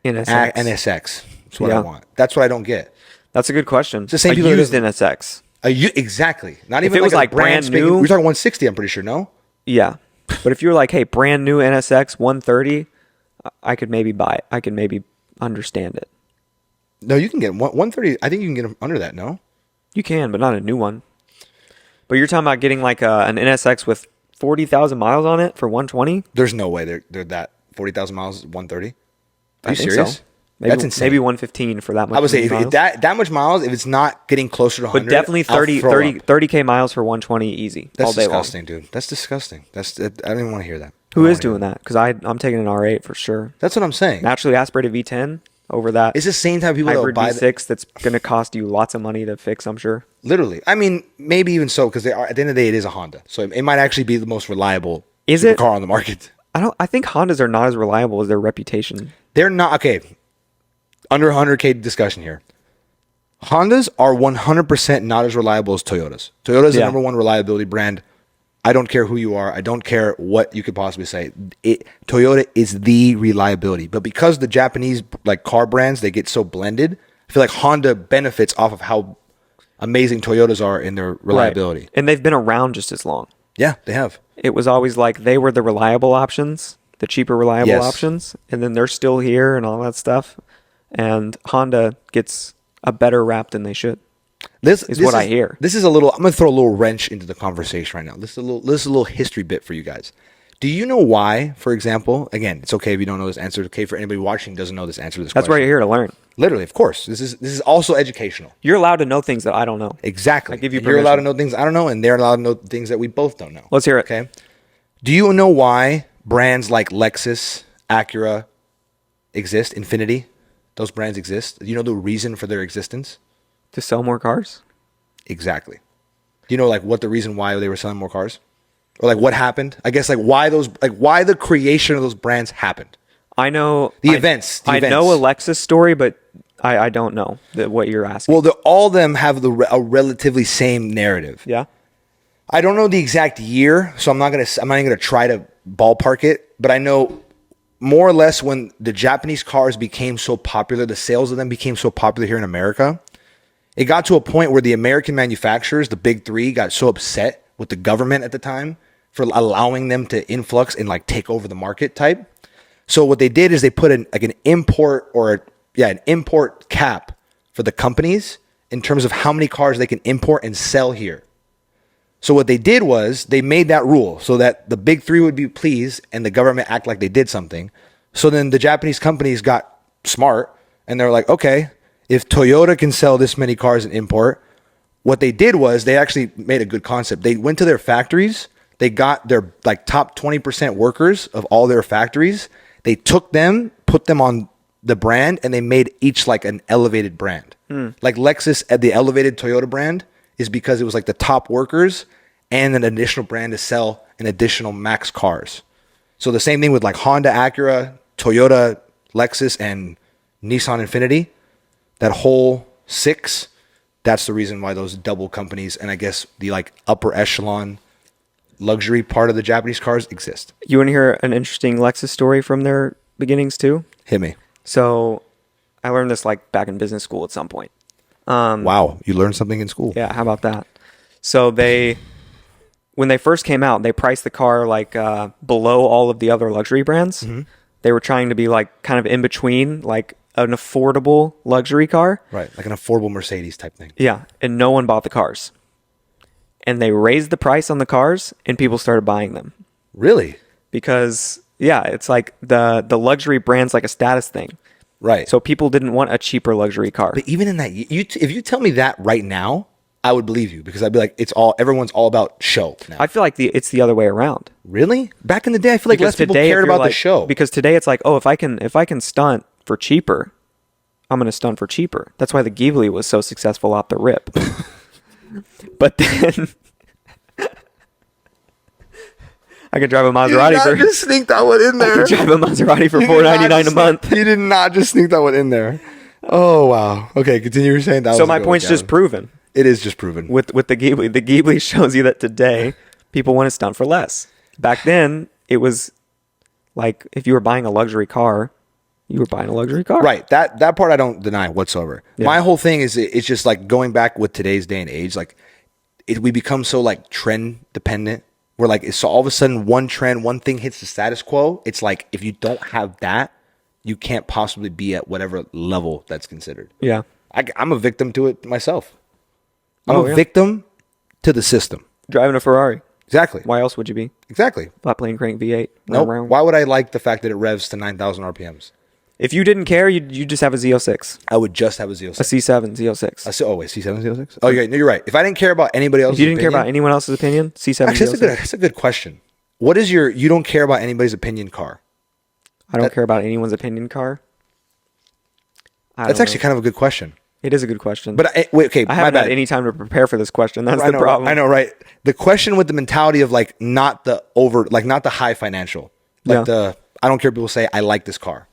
NSX. NSX. That's what I want. That's what I don't get. That's a good question. It's the same a people used NSX. Exactly. Not If even it was like a brand brand new. We're talking 160, I'm pretty sure, no? Yeah. But if you were like, hey, brand new NSX 130, I could maybe buy it. I could maybe understand it. No, you can get 130. I think you can get them under that, no? You can, but not a new one. But you're talking about getting like an NSX with 40,000 miles on it for 120? There's no way they're that 40,000 miles 130. Are I you think serious? so. Maybe, That's insane. Maybe 115 for that much. I would say if miles. that much miles, if it's not getting closer to 100, But definitely 30K miles for 120 easy. That's all day disgusting, long. dude. That's disgusting. I don't even want to hear that. Who is doing that? Because I'm taking an R8 for sure. That's what I'm saying. Naturally aspirated V10 over that. It's the same type of people that will hybrid buy V6 that's going to cost you lots of money to fix, I'm sure. Literally. I mean, maybe even so, because at the end of the day, it is a Honda. So it might actually be the most reliable car on the market. I think Hondas are not as reliable as their reputation. They're not. Okay. Under 100K discussion here. Hondas are 100% not as reliable as Toyotas. Toyota's the number one reliability brand. I don't care who you are. I don't care what you could possibly say. Toyota is the reliability. But because the Japanese car brands, they get so blended, I feel like Honda benefits off of how amazing Toyotas are in their reliability. Right. And they've been around just as long. Yeah, they have. It was always like they were the reliable options, the cheaper reliable options, and then they're still here and all that stuff. And Honda gets a better rap than they should. This is what I hear. This is I'm going to throw a little wrench into the conversation right now. This is a little history bit for you guys. Do you know why, for example, again, it's okay if you don't know this answer. It's okay for anybody watching who doesn't know this answer to this question. That's why you're here to learn. Literally, of course. This is also educational. You're allowed to know things that I don't know. Exactly. I give you permission. You're allowed to know things I don't know, and they're allowed to know things that we both don't know. Let's hear it. Okay. Do you know why brands like Lexus, Acura exist? Infiniti, those brands exist. Do you know the reason for their existence? To sell more cars? Exactly. Do you know what the reason why they were selling more cars? Or what happened? I guess why the creation of those brands happened. I know the events. I know a Lexus story, but I don't know what you're asking. Well, all of them have a relatively same narrative. Yeah. I don't know the exact year, so I'm not gonna try to ballpark it, but I know more or less when the Japanese cars became so popular, the sales of them became so popular here in America. It got to a point where the American manufacturers, the big three, got so upset with the government at the time for allowing them to influx and take over the market type. So what they did is they put an import an import cap for the companies in terms of how many cars they can import and sell here. So what they did was they made that rule so that the big three would be pleased and the government act like they did something. So then the Japanese companies got smart and they're like, okay, if Toyota can sell this many cars and import, what they did was they actually made a good concept. They went to their factories. They got their top 20% workers of all their factories. They took them, put them on the brand, and they made each an elevated brand. Like Lexus, the elevated Toyota brand is because it was the top workers and an additional brand to sell an additional max cars. So the same thing with Honda, Acura, Toyota, Lexus, and Nissan Infiniti. That whole six, that's the reason why those double companies and I guess the upper echelon luxury part of the Japanese cars exist. You want to hear an interesting Lexus story from their beginnings too? Hit me. So I learned this back in business school at some point. Wow, you learned something in school. Yeah, how about that? So when they first came out, they priced the car below all of the other luxury brands. Mm-hmm. They were trying to be kind of in between, an affordable luxury car. Right, like an affordable Mercedes type thing. Yeah, and no one bought the cars. And they raised the price on the cars, and people started buying them. Really? Because, yeah, it's the luxury brand's a status thing. Right. So people didn't want a cheaper luxury car. But even in that, if you tell me that right now, I would believe you because I'd be like, everyone's all about show now. I feel like it's the other way around. Really? Back in the day, I feel like less people cared about the show. Because today it's like, oh, if I can stunt for cheaper, I'm going to stunt for cheaper. That's why the Ghibli was so successful off the rip. But then I could drive a Maserati You did not just sneak that one in there. I could drive a Maserati for $499 a month. You did not just sneak that one in there. Oh wow. Okay, continue. You're saying that. So my point's just proven. It is just proven with the Ghibli. The Ghibli shows you that today people want to stunt for less. Back then, it was like if you were buying a luxury car, you were buying a luxury car. Right. That part I don't deny whatsoever. Yeah. My whole thing is it's just like going back with today's day and age, like we become so like trend dependent. We're like, so all of a sudden one trend, one thing hits the status quo. It's like if you don't have that, you can't possibly be at whatever level that's considered. Yeah. I'm a victim to it myself. I'm a victim to the system. Driving a Ferrari. Exactly. Why else would you be? Exactly. Flat plane crank V8. No. Nope. Why would I like the fact that it revs to 9,000 RPMs? If you didn't care, you'd just have a Z06. I would just have a Z06. A C7 Z06. Oh, wait, C7 Z06? Oh, no, you're right. If I didn't care about anybody else's opinion. If you didn't care about anyone else's opinion, C7 actually, Z06. that's a good question. What is you don't care about anybody's opinion car? I don't care about anyone's opinion car. That's actually kind of a good question. It is a good question. But wait, okay, I haven't had any time to prepare for this question. That's the problem. I know, right? The question with the mentality of like not the high financial. Like I don't care if people say I like this car.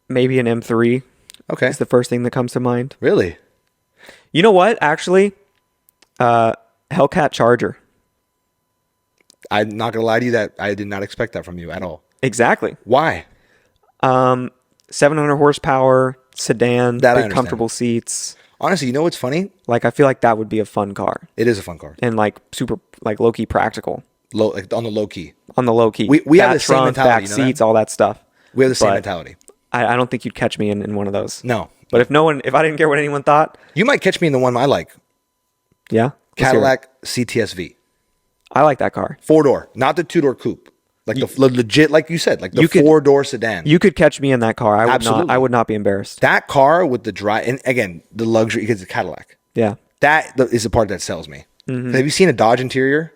Maybe an M3. Okay. Is the first thing that comes to mind. Really? You know what? Actually, Hellcat Charger. I'm not gonna lie to you that I did not expect that from you at all. Exactly. Why? 700 horsepower sedan, big comfortable seats. Honestly, you know what's funny? Like I feel like that would be a fun car. It is a fun car. And like super like low key practical. Like on the low key. On the low key. We have the same mentality. Back seats, all that stuff. We have the same mentality. I don't think you'd catch me in one of those. No. But if I didn't care what anyone thought, you might catch me in the one I like. Yeah. Cadillac CTS-V. I like that car. 4-door, not the 2-door coupe. Like the legit, like you said, like the 4-door sedan. You could catch me in that car. I would not be embarrassed. That car with the drive, and again, the luxury, because it's a Cadillac. Yeah. That is the part that sells me. Mm-hmm. Have you seen a Dodge interior?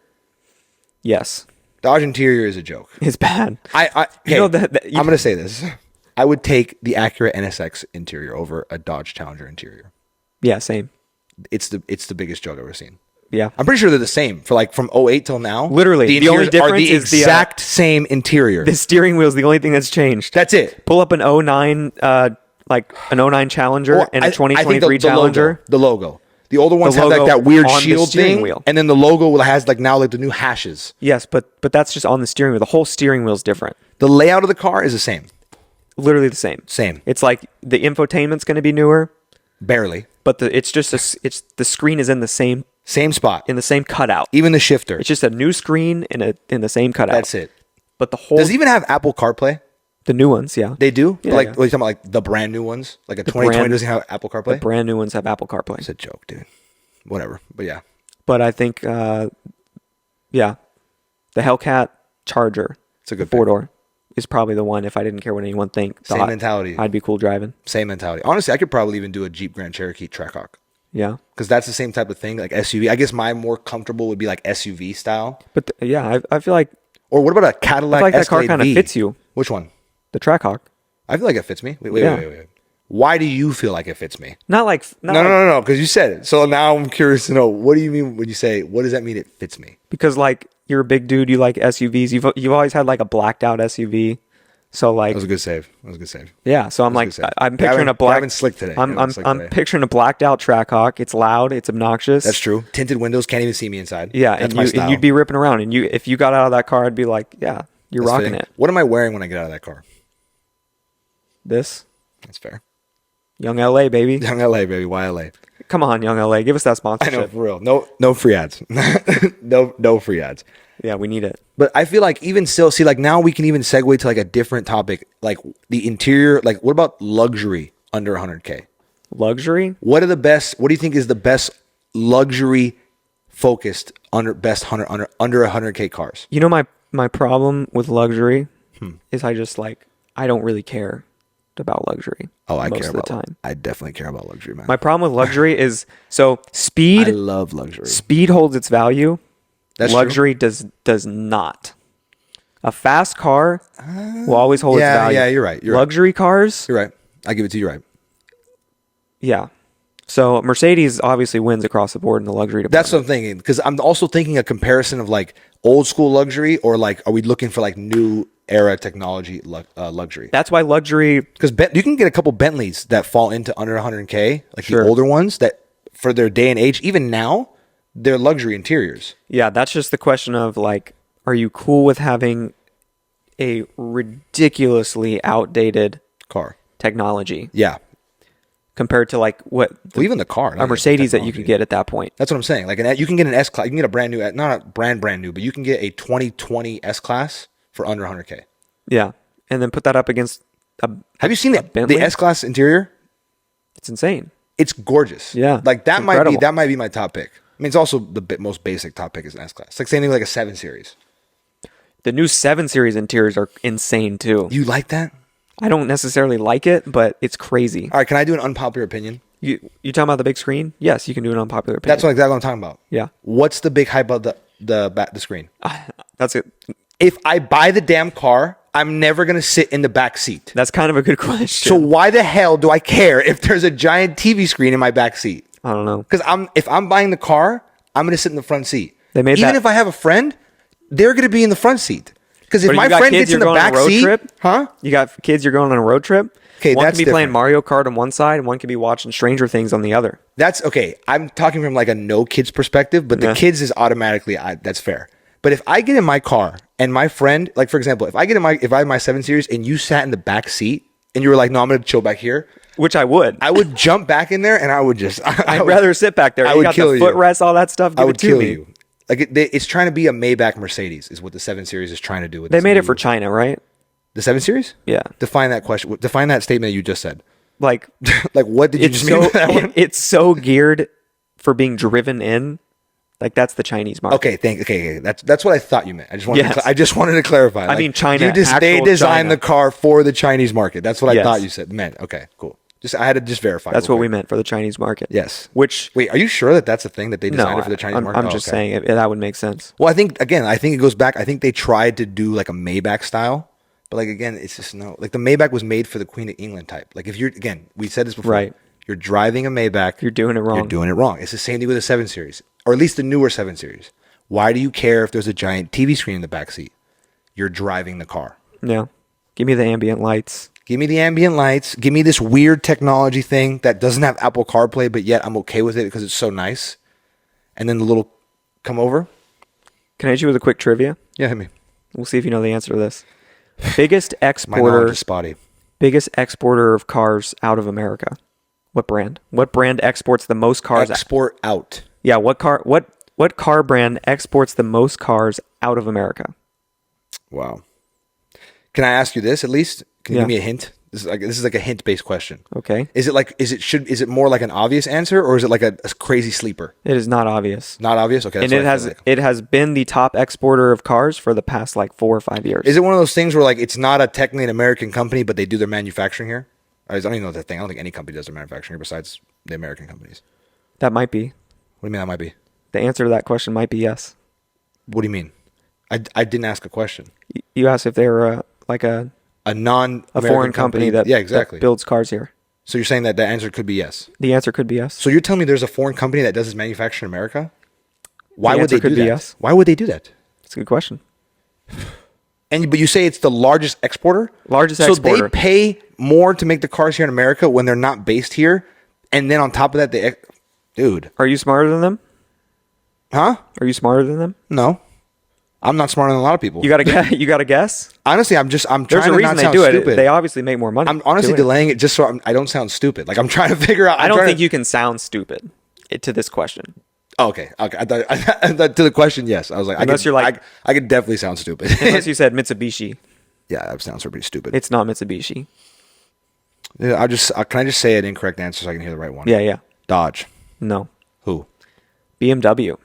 Yes. Dodge interior is a joke. It's bad. I'm going to say this. I would take the Acura NSX interior over a Dodge Challenger interior. Yeah, same. It's the biggest joke I've ever seen. Yeah. I'm pretty sure they're the same for like from 08 till now. Literally. The only difference is the exact same interior. The steering wheel is the only thing that's changed. That's it. Pull up an 09 Challenger and a 2023 Challenger. The logo. The older ones have like that weird shield thing, wheel. And then the logo has like now like the new hashes. Yes, but that's just on the steering wheel. The whole steering wheel is different. The layout of the car is the same. Literally the same. Same. It's like the infotainment's going to be newer. Barely. But the screen is in the same spot. In the same cutout. Even the shifter. It's just a new screen in the same cutout. That's it. But the whole does it even have Apple CarPlay? The new ones, yeah. They do? Yeah, what are you talking about, like the brand new ones? Like a 2020 doesn't have Apple CarPlay? The brand new ones have Apple CarPlay. It's a joke, dude. Whatever. But yeah. But I think the Hellcat Charger, it's a good 4-door, is probably the one. If I didn't care what anyone thought, same mentality. I'd be cool driving. Same mentality. Honestly, I could probably even do a Jeep Grand Cherokee Trackhawk. Yeah. Because that's the same type of thing, like SUV. I guess my more comfortable would be like SUV style. But I feel like. Or what about a Cadillac? I feel like that car kind of fits you. Which one? The Trackhawk. I feel like it fits me. Wait. Why do you feel like it fits me? No. Because you said it. So now I'm curious to know, what do you mean when you say, what does that mean it fits me? Because like you're a big dude, you like SUVs. You've always had like a blacked out SUV. So like that was a good save. Yeah. So I'm like I'm picturing a black. Gavin slick today. I'm picturing a blacked out Trackhawk. It's loud. It's obnoxious. That's true. Tinted windows, can't even see me inside. Yeah, that's my style. And you'd be ripping around. And if you got out of that car, I'd be like, yeah, you're rocking it. What am I wearing when I get out of that car? This. That's fair. Young LA, baby. Young LA, baby. Why LA? Come on, Young LA. Give us that sponsorship. I know, for real. No free ads. no free ads. Yeah, we need it. But I feel like even still, see, like now we can even segue to like a different topic, like the interior. Like, what about luxury under 100K? Luxury? What do you think is the best luxury focused under 100K cars? You know, my problem with luxury is I don't really care. about luxury. Oh, I most care of the about. time. I definitely care about luxury, man. My problem with luxury is so I speed. love luxury. Speed holds its value. That's luxury does not. A fast car will always hold its value. Yeah, you're right. Luxury cars. You're right. I give it to you. You're right. Yeah. So Mercedes obviously wins across the board in the luxury department. That's what I'm thinking, because I'm also thinking a comparison of like old school luxury, or like, are we looking for like new era technology luxury? That's why luxury. Because you can get a couple Bentleys that fall into under 100K, like Sure. the older ones that for their day and age, even now, they're luxury interiors. Yeah, that's just the question of like, are you cool with having a ridiculously outdated Car. technology Yeah. compared to like what Well, even the car. a Mercedes that you could get at that point? That's what I'm saying. Like you can get an S class, you can get a brand new, not a brand new, but you can get a 2020 S class for under 100K. Yeah, and then put that up against Have you seen the Bentley? S class interior? It's insane. It's gorgeous. Yeah, like it's incredible. that might be my top pick. I mean, it's also the most basic top pick is an S class. It's like same thing like a 7 Series. The new 7 Series interiors are insane too. You like that? I don't necessarily like it, but it's crazy. All right, can I do an unpopular opinion? You talking about the big screen? Yes, you can do an unpopular opinion. That's exactly what I'm talking about. Yeah. What's the big hype of the screen? That's it. If I buy the damn car, I'm never gonna sit in the back seat. That's kind of a good question. So why the hell do I care if there's a giant TV screen in my back seat? I don't know. Because if I'm buying the car, I'm gonna sit in the front seat. They made Even that- if I have a friend, they're gonna be in the front seat. Because if But my you got friend kids, gets in you're the going on a back road seat, trip? huh? You got kids, you're going on a road trip. Okay, one that's could be playing different. Mario Kart on one side, and one could be watching Stranger Things on the other. That's okay. I'm talking from like a no kids perspective, but the kids is automatically that's fair. But if I get in my car and my friend, like for example, if I have my 7 Series and you sat in the back seat and you were like, no, I'm gonna chill back here, Which I would. I would jump back in there and I would just. I'd rather sit back there. I You would got kill the you. footrest, all that stuff. Give I it would to kill me. you. Like it's trying to be a Maybach Mercedes is what the 7 Series is trying to do. With They this made it new- for China, right? the 7 Series. Yeah. Define that question. Define that statement you just said. Like Like what did you it's just mean so by that one? it's so geared for being driven in. Like that's the Chinese market. Okay. That's what I thought you meant. Yes. I just wanted to clarify. I mean, China, They actual designed China. the car for the Chinese market. That's what I Yes. thought you said meant. Okay, cool. I had to just verify. That's real what we quick. meant for the Chinese market. Yes. Which Wait, are you sure that that's a thing that they designed no, it for the Chinese I'm, market? I'm just saying that would make sense. Well, I think it goes back. I think they tried to do like a Maybach style, but like again, it's just no. Like the Maybach was made for the Queen of England type. Like if you're we said this before. Right. You're driving a Maybach. You're doing it wrong. You're doing it wrong. It's the same thing with a 7 Series, or at least the newer 7 Series. Why do you care if there's a giant TV screen in the back seat? You're driving the car. Yeah. Give me the ambient lights. Give me the ambient lights. Give me this weird technology thing that doesn't have Apple CarPlay, but yet I'm okay with it because it's so nice. And then the little come over. Can I hit you with a quick trivia? Yeah, hit me. We'll see if you know the answer to this. Biggest My knowledge exporter, is spotty. biggest exporter of cars out of America. What brand? What brand exports the most cars? Export out. Yeah. What car brand exports the most cars out of America? Wow. Can I ask you this at least? Can you Yeah. give me a hint? This is like a hint based question. Okay. Is it more like an obvious answer, or is it like a crazy sleeper? It is not obvious. Not obvious. Okay. That's And what I feel like. it has been the top exporter of cars for the past like 4 or 5 years. Is it one of those things where like it's not technically an American company, but they do their manufacturing here? I don't even know that thing. I don't think any company does their manufacturing here besides the American companies. That might be. What do you mean that might be? The answer to that question might be yes. What do you mean? I didn't ask a question. You asked if they were like a foreign company that, yeah, exactly. that builds cars here. So you're saying that the answer could be yes. The answer could be yes. So you're telling me there's a foreign company that does its manufacturing in America? Why The would they answer do could that? be yes. Why would they do that? That's a good question. But you say it's the largest exporter? Largest so exporter. they pay more to make the cars here in America when they're not based here, and then on top of that, dude, Are you smarter than them? huh? Are you smarter than them? No, I'm not smarter than a lot of people. You got to you got to guess. Honestly, I'm There's trying a to reason not they sound do it. stupid. They obviously make more money. I'm honestly doing it. delaying it just so I don't sound stupid. Like I'm trying to figure out. I don't think you can sound stupid to this question. Oh, okay. I thought to the question, yes. I was like, Unless you're like- I could definitely sound stupid. Unless you said Mitsubishi. Yeah, that sounds pretty stupid. It's not Mitsubishi. Yeah, can I just say an incorrect answer so I can hear the right one? Yeah. Dodge. No. Who? BMW.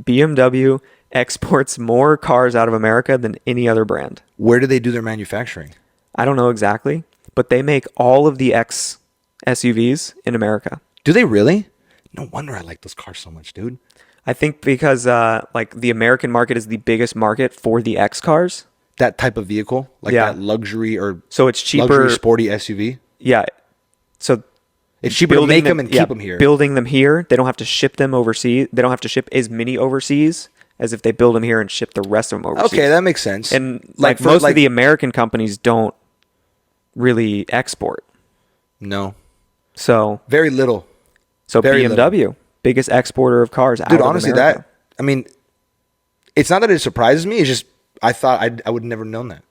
BMW exports more cars out of America than any other brand. Where do they do their manufacturing? I don't know exactly, but they make all of the X SUVs in America. Do they really? No wonder I like those cars so much, dude. I think because like the American market is the biggest market for the X cars. That type of vehicle, like that luxury or so it's cheaper, luxury sporty SUV. Yeah, so it's cheaper to make them and keep them here. Building them here, they don't have to ship them overseas. They don't have to ship as many overseas as if they build them here and ship the rest of them overseas. Okay, that makes sense. And like most of the American companies don't really export. No. So very little. So very BMW, little. Biggest exporter of cars out of America. Dude, honestly, I mean, it's not that it surprises me. It's just I thought I would have never known that.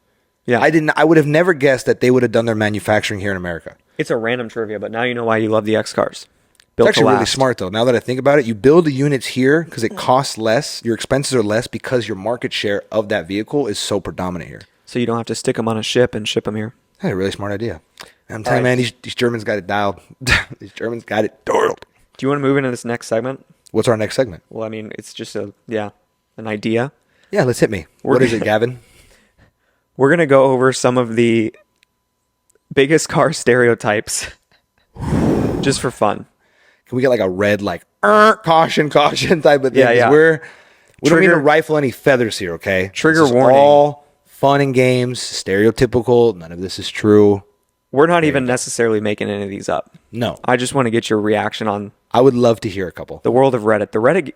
Yeah, I would have never guessed that they would have done their manufacturing here in America. It's a random trivia, but now you know why you love the X cars. It's actually really smart, though. Now that I think about it, you build the units here because it costs less. Your expenses are less because your market share of that vehicle is so predominant here. So you don't have to stick them on a ship and ship them here. That's a really smart idea. I'm telling you, man, these Germans got it dialed. These Germans got it dialed. Do you want to move into this next segment? What's our next segment? Well, I mean, it's just an idea. Yeah, let's hit me. What is it, Gavin? We're going to go over some of the biggest car stereotypes just for fun. Can we get like a red, like, caution type of thing? Yeah. We don't mean to rifle any feathers here, okay? Trigger warning. All fun and games, stereotypical. None of this is true. We're not even necessarily making any of these up. No. I just want to get your reaction on... I would love to hear a couple. The world of Reddit.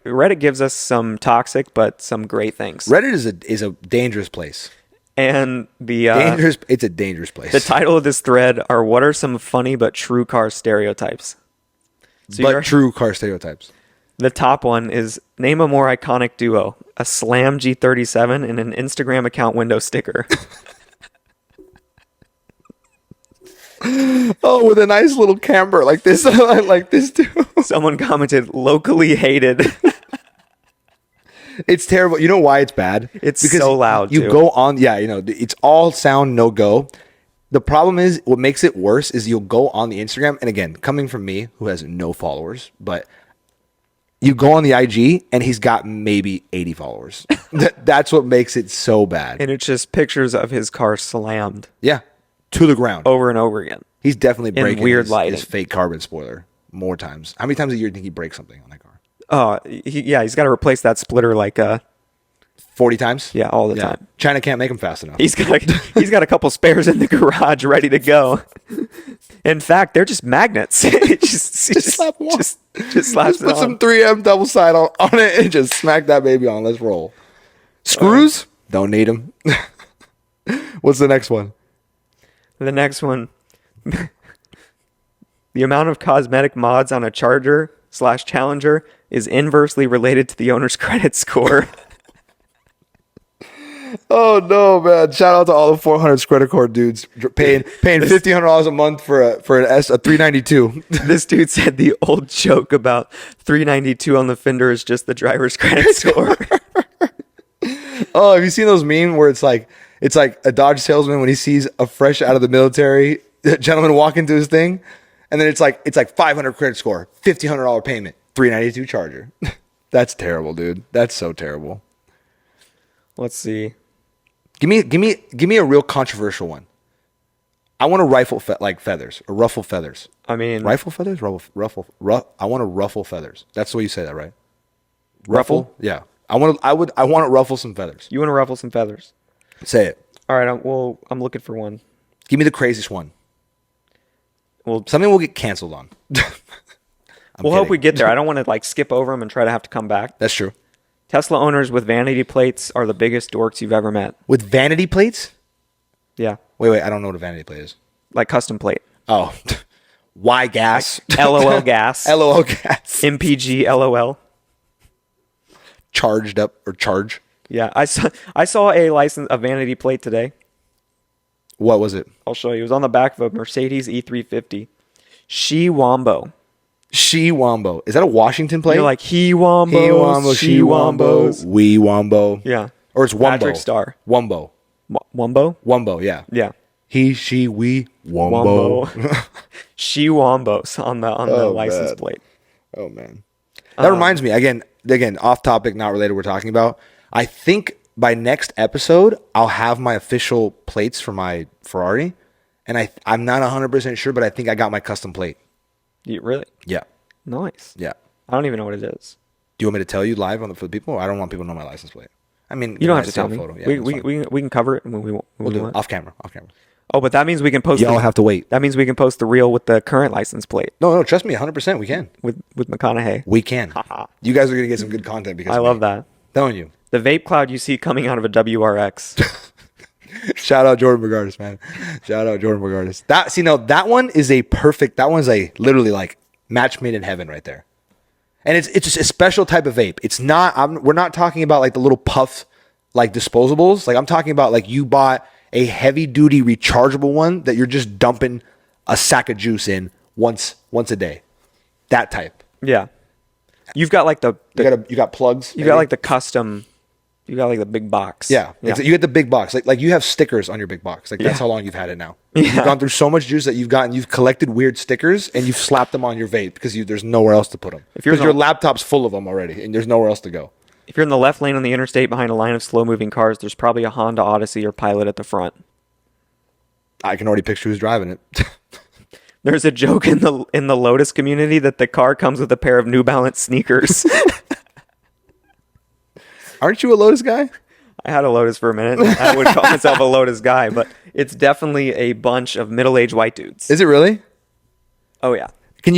Reddit gives us some toxic, but some great things. Reddit is a dangerous place. And the... it's a dangerous place. The title of this thread are, what are some funny but true car stereotypes? So true car stereotypes. The top one is, name a more iconic duo. A Slam G37 and an Instagram account window sticker. Oh, with a nice little camber like this. Like this too. Someone commented, locally hated. It's terrible. You know why it's bad? It's because so loud. You go on, it's all sound, no go. The problem is, what makes it worse is you'll go on the Instagram, and again, coming from me, who has no followers, but you go on the IG, and he's got maybe 80 followers. That's what makes it so bad. And it's just pictures of his car slammed. Yeah, to the ground. Over and over again. He's definitely breaking his fake carbon spoiler more times. How many times a year do you think he breaks something on that car? Oh, he's got to replace that splitter like 40 times? Yeah, all the time. China can't make them fast enough. He's got a couple spares in the garage ready to go. In fact, they're just magnets. just slap one. Just slaps it on. Put some 3M double side on it and just smack that baby on. Let's roll. Screws? Don't need them. What's the next one? The next one. The amount of cosmetic mods on a Charger/Challenger is inversely related to the owner's credit score. Oh no, man! Shout out to all the 400 credit card dudes paying $1,500 a month for a 392. This dude said the old joke about 392 on the fender is just the driver's credit score. Oh, have you seen those memes where it's like a Dodge salesman when he sees a fresh out of the military gentleman walk into his thing, and then it's like 500 credit score, $1,500 payment, 392 Charger. That's terrible, dude. That's so terrible. Let's see. Give me a real controversial one. I want to rifle feathers or ruffle feathers. I mean, rifle feathers, ruffle. I want to ruffle feathers. That's the way you say that, right? Ruffle? Yeah. I want to ruffle some feathers. You want to ruffle some feathers? Say it. All right. I'm looking for one. Give me the craziest one. Well, something we'll get canceled on. We'll hope we get there. I don't want to skip over them and try to have to come back. That's true. Tesla owners with vanity plates are the biggest dorks you've ever met. With vanity plates? Yeah. Wait. I don't know what a vanity plate is. Like custom plate. Oh. Y gas. LOL gas. LOL gas. MPG LOL. Charged up or charge. Yeah. I saw a vanity plate today. What was it? I'll show you. It was on the back of a Mercedes E350. She Wombo. She Wombo. Is that a Washington plate? You're like, he Wombo, she Wombo, we Wombo. Yeah. Or it's Wombo. Patrick Star. Wombo. Wombo? Wombo, yeah. Yeah. He, she, we, Wombo. She Wombos on the license plate. Oh, man. That reminds me, again, off topic, not related, we're talking about. I think by next episode, I'll have my official plates for my Ferrari. And I'm not 100% sure, but I think I got my custom plate. Really? Yeah. Nice. Yeah. I don't even know what it is. Do you want me to tell you live for the people? I don't want people to know my license plate. I mean, You don't have to tell me. photo. Yeah, we can cover it when we we'll do want. it off camera. Oh, but that means we can post. Y'all have to wait. That means we can post the reel with the current license plate No, trust me, 100%. We can. with McConaughey. We can. You guys are gonna get some good content because I love that. Telling you. The vape cloud you see coming out of a WRX. Shout out Jordan McGardis, man. Shout out Jordan McGardis. That one is a perfect. That one's a literally like match made in heaven right there. And it's just a special type of vape. It's not. We're not talking about like the little puff like disposables. Like I'm talking about like you bought a heavy duty rechargeable one that you're just dumping a sack of juice in once a day. That type. Yeah. You've got like you got plugs. You got like the custom. You got like the big box. Yeah. You get the big box. Like you have stickers on your big box. Like that's how long you've had it now. You've gone through so much juice that you've collected weird stickers and you've slapped them on your vape because there's nowhere else to put them. Because your laptop's full of them already and there's nowhere else to go. If you're in the left lane on the interstate behind a line of slow-moving cars, there's probably a Honda Odyssey or Pilot at the front. I can already picture who's driving it. There's a joke in the Lotus community that the car comes with a pair of New Balance sneakers. Aren't you a Lotus guy? I had a Lotus for a minute. I would call myself a Lotus guy, but it's definitely a bunch of middle-aged white dudes. Is it really? Oh yeah. Can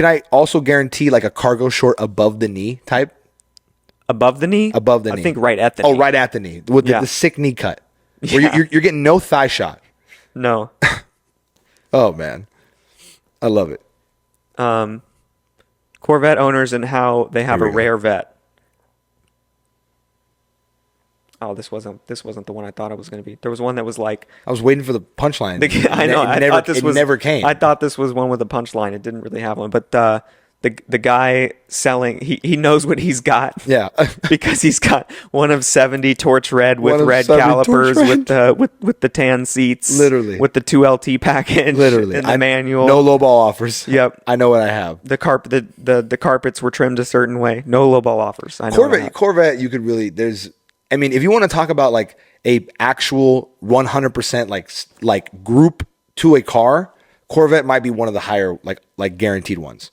I also guarantee like a cargo short above the knee type? Above the knee? Above the knee. I think right at the knee. Oh, right at the knee with the sick knee cut. Where you're getting no thigh shot. No. Oh man, I love it. Corvette owners and how they have a rare vet. Oh, this wasn't the one I thought it was going to be. There was one that was like... I was waiting for the punchline. I know. It never came. I thought this was one with a punchline. It didn't really have one. But the guy selling, he knows what he's got. Yeah. Because he's got one of 70 torch red with red calipers with the tan seats. Literally. With the 2LT package. Literally. And the manual. No lowball offers. Yep. I know what I have. The carpets were trimmed a certain way. No lowball offers. I know Corvette, you could really... I mean, if you want to talk about like a actual 100% like group to a car, Corvette might be one of the higher like guaranteed ones.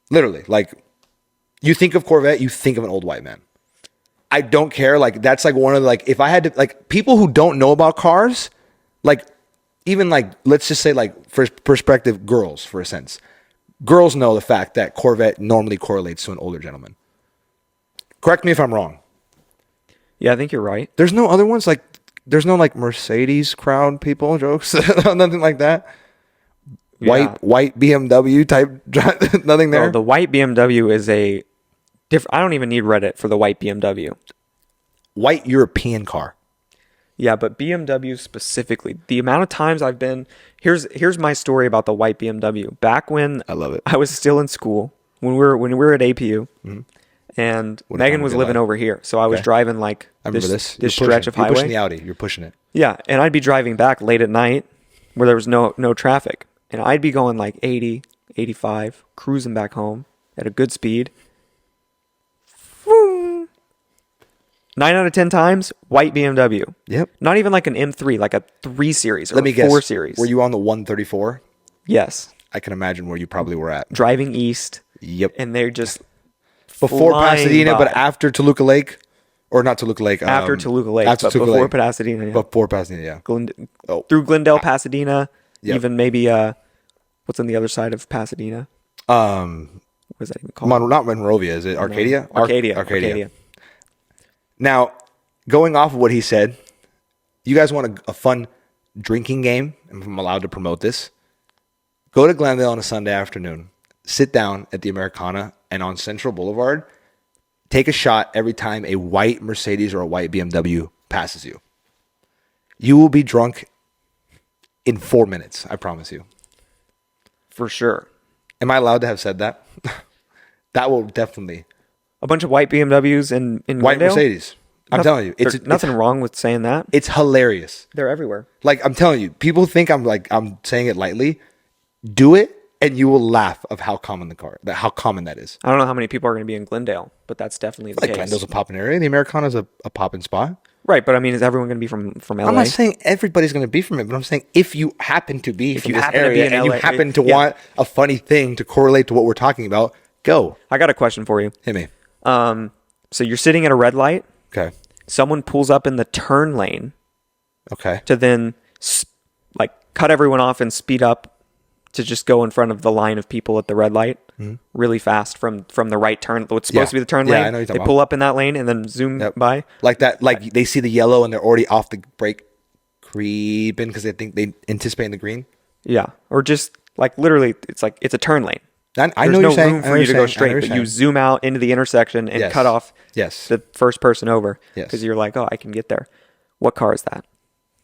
Literally, like you think of Corvette, you think of an old white man. I don't care. Like that's like one of the, like if I had to like people who don't know about cars, like even like let's just say like for perspective girls for a sense, girls know the fact that Corvette normally correlates to an older gentleman. Correct me if I'm wrong. Yeah, I think you're right. There's no other ones like there's no like Mercedes crowd people jokes, nothing like that. Yeah. White BMW type, nothing there. No, the white BMW is a different. I don't even need Reddit for the white BMW. White European car. Yeah, but BMW specifically, the amount of times I've been here's my story about the white BMW. Back when I love it, I was still in school when we were at APU. Mm-hmm. And Megan was living over here. So I was driving like this stretch of highway. You're pushing the Audi. You're pushing it. Yeah. And I'd be driving back late at night where there was no traffic. And I'd be going like 80, 85, cruising back home at a good speed. 9 out of 10 times, white BMW. Yep. Not even like an M3, like a 3 Series or Let me a 4 guess, Series. Were you on the 134? Yes. I can imagine where you probably were at. Driving east. Yep. And they're just... Before Pasadena, but after Toluca Lake, or not Toluca Lake. After Toluca Lake, after but Toluca before Lake. Pasadena. Yeah. Before Pasadena, yeah. Through Glendale, Pasadena, Yep. even maybe what's on the other side of Pasadena? What is that even called? Not Monrovia, is it Arcadia? No. Arcadia. Now, going off of what he said, you guys want a fun drinking game? If I'm allowed to promote this, go to Glendale on a Sunday afternoon. Sit down at the Americana and on Central Boulevard, take a shot every time a white Mercedes or a white BMW passes you. You will be drunk in 4 minutes, I promise you. For sure. Am I allowed to have said that? That will definitely. A bunch of white BMWs in White Glendale? Mercedes. I'm telling you. There's nothing wrong with saying that. It's hilarious. They're everywhere. Like, I'm telling you, people think I'm saying it lightly. Do it and you will laugh of how common that is. I don't know how many people are going to be in Glendale, but that's definitely the Like case. Glendale's a poppin' area. The Americana's a poppin' spot. Right, but I mean, is everyone going to be from LA? I'm not saying everybody's going to be from it, but I'm saying if you happen to be from this happen to be area in and you LA, happen to want a funny thing to correlate to what we're talking about, go. I got a question for you. Hit me. So you're sitting at a red light. Okay. Someone pulls up in the turn lane Okay. to then like cut everyone off and speed up to just go in front of the line of people at the red light really fast from the right turn. What's supposed to be the turn lane. I know what you're talking They pull up in that lane and then zoom by. Like that. Like they see the yellow and they're already off the brake, creeping because they think they anticipate the green. Yeah, or just like literally, it's like it's a turn lane. I There's know no you're saying, room for you to go straight, but you zoom out into the intersection and cut off the first person over because you're like, oh, I can get there. What car is that?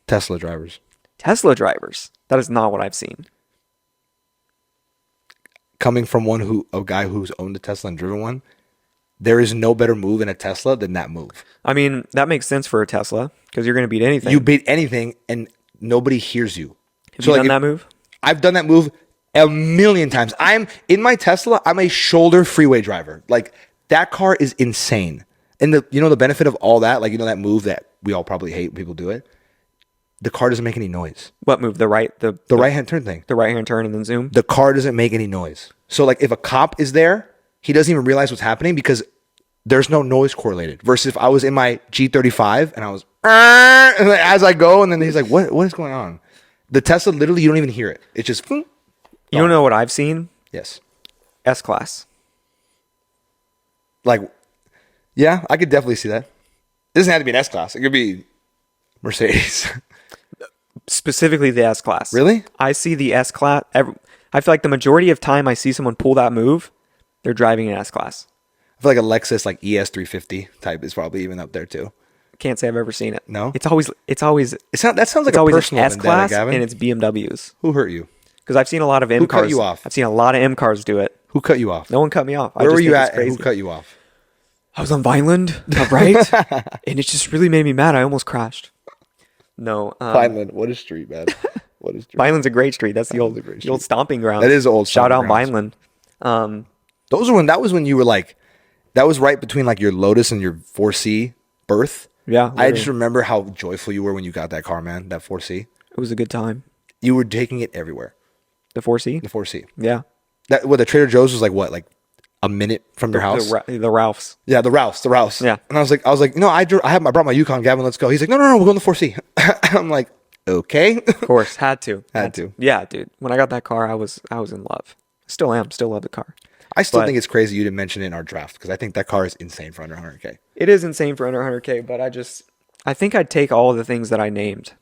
Tesla drivers. Tesla drivers. That is not what I've seen. Coming from a guy who's owned a Tesla and driven one, there is no better move in a Tesla than that move. I mean, that makes sense for a Tesla because you're going to beat anything. You beat anything and nobody hears you. Have you done that move? I've done that move a million times. I'm in my Tesla. I'm a shoulder freeway driver. Like that car is insane. And the benefit of all that, like, that move that we all probably hate when people do it. The car doesn't make any noise. What move? The right-hand turn thing. The right-hand turn and then zoom? The car doesn't make any noise. So, like, if a cop is there, he doesn't even realize what's happening because there's no noise correlated. Versus if I was in my G35 and I was, and as I go, and then he's like, what is going on? The Tesla, literally, you don't even hear it. It's just, you don't know what I've seen? Yes. S-Class. Like, yeah, I could definitely see that. It doesn't have to be an S-Class. It could be Mercedes. Specifically the S-Class. Really? I see the S-Class. I feel like the majority of time I see someone pull that move, they're driving an S-Class. I feel like a Lexus like ES350 type is probably even up there too. Can't say I've ever seen it. No? It's always that sounds like it's a always personal an S-Class vendetta, Gavin. and it's BMWs. Who hurt you? Because I've seen a lot of M Who cars. cut you off? I've seen a lot of M cars do it. Who cut you off? No one cut me off. Where were you at? Crazy. And who cut you off? I was on Vineland, right? And it just really made me mad. I almost crashed. No. Vineland. What a street, man. What a street. Vineland's a great street. That's the old stomping ground. That is the old Shout out stomping Vineland. That was when you were like, that was right between like your Lotus and your 4C birth. Yeah. I literally. just remember how joyful you were when you got that car, man. That 4C. It was a good time. You were taking it everywhere. The 4C? The 4C. Yeah. The Trader Joe's was like what? Like a minute from your house? The Ralphs. Yeah, the Rouse. Yeah. And I was like, I brought my Yukon, Gavin, let's go. He's like, no, we're going to 4C. I'm like, okay. Of course. Had to. Had to. Yeah, dude. When I got that car, I was in love. Still am. Still love the car. I still think it's crazy you didn't mention it in our draft because I think that car is insane for under 100K. It is insane for under 100K, but I think I'd take all of the things that I named.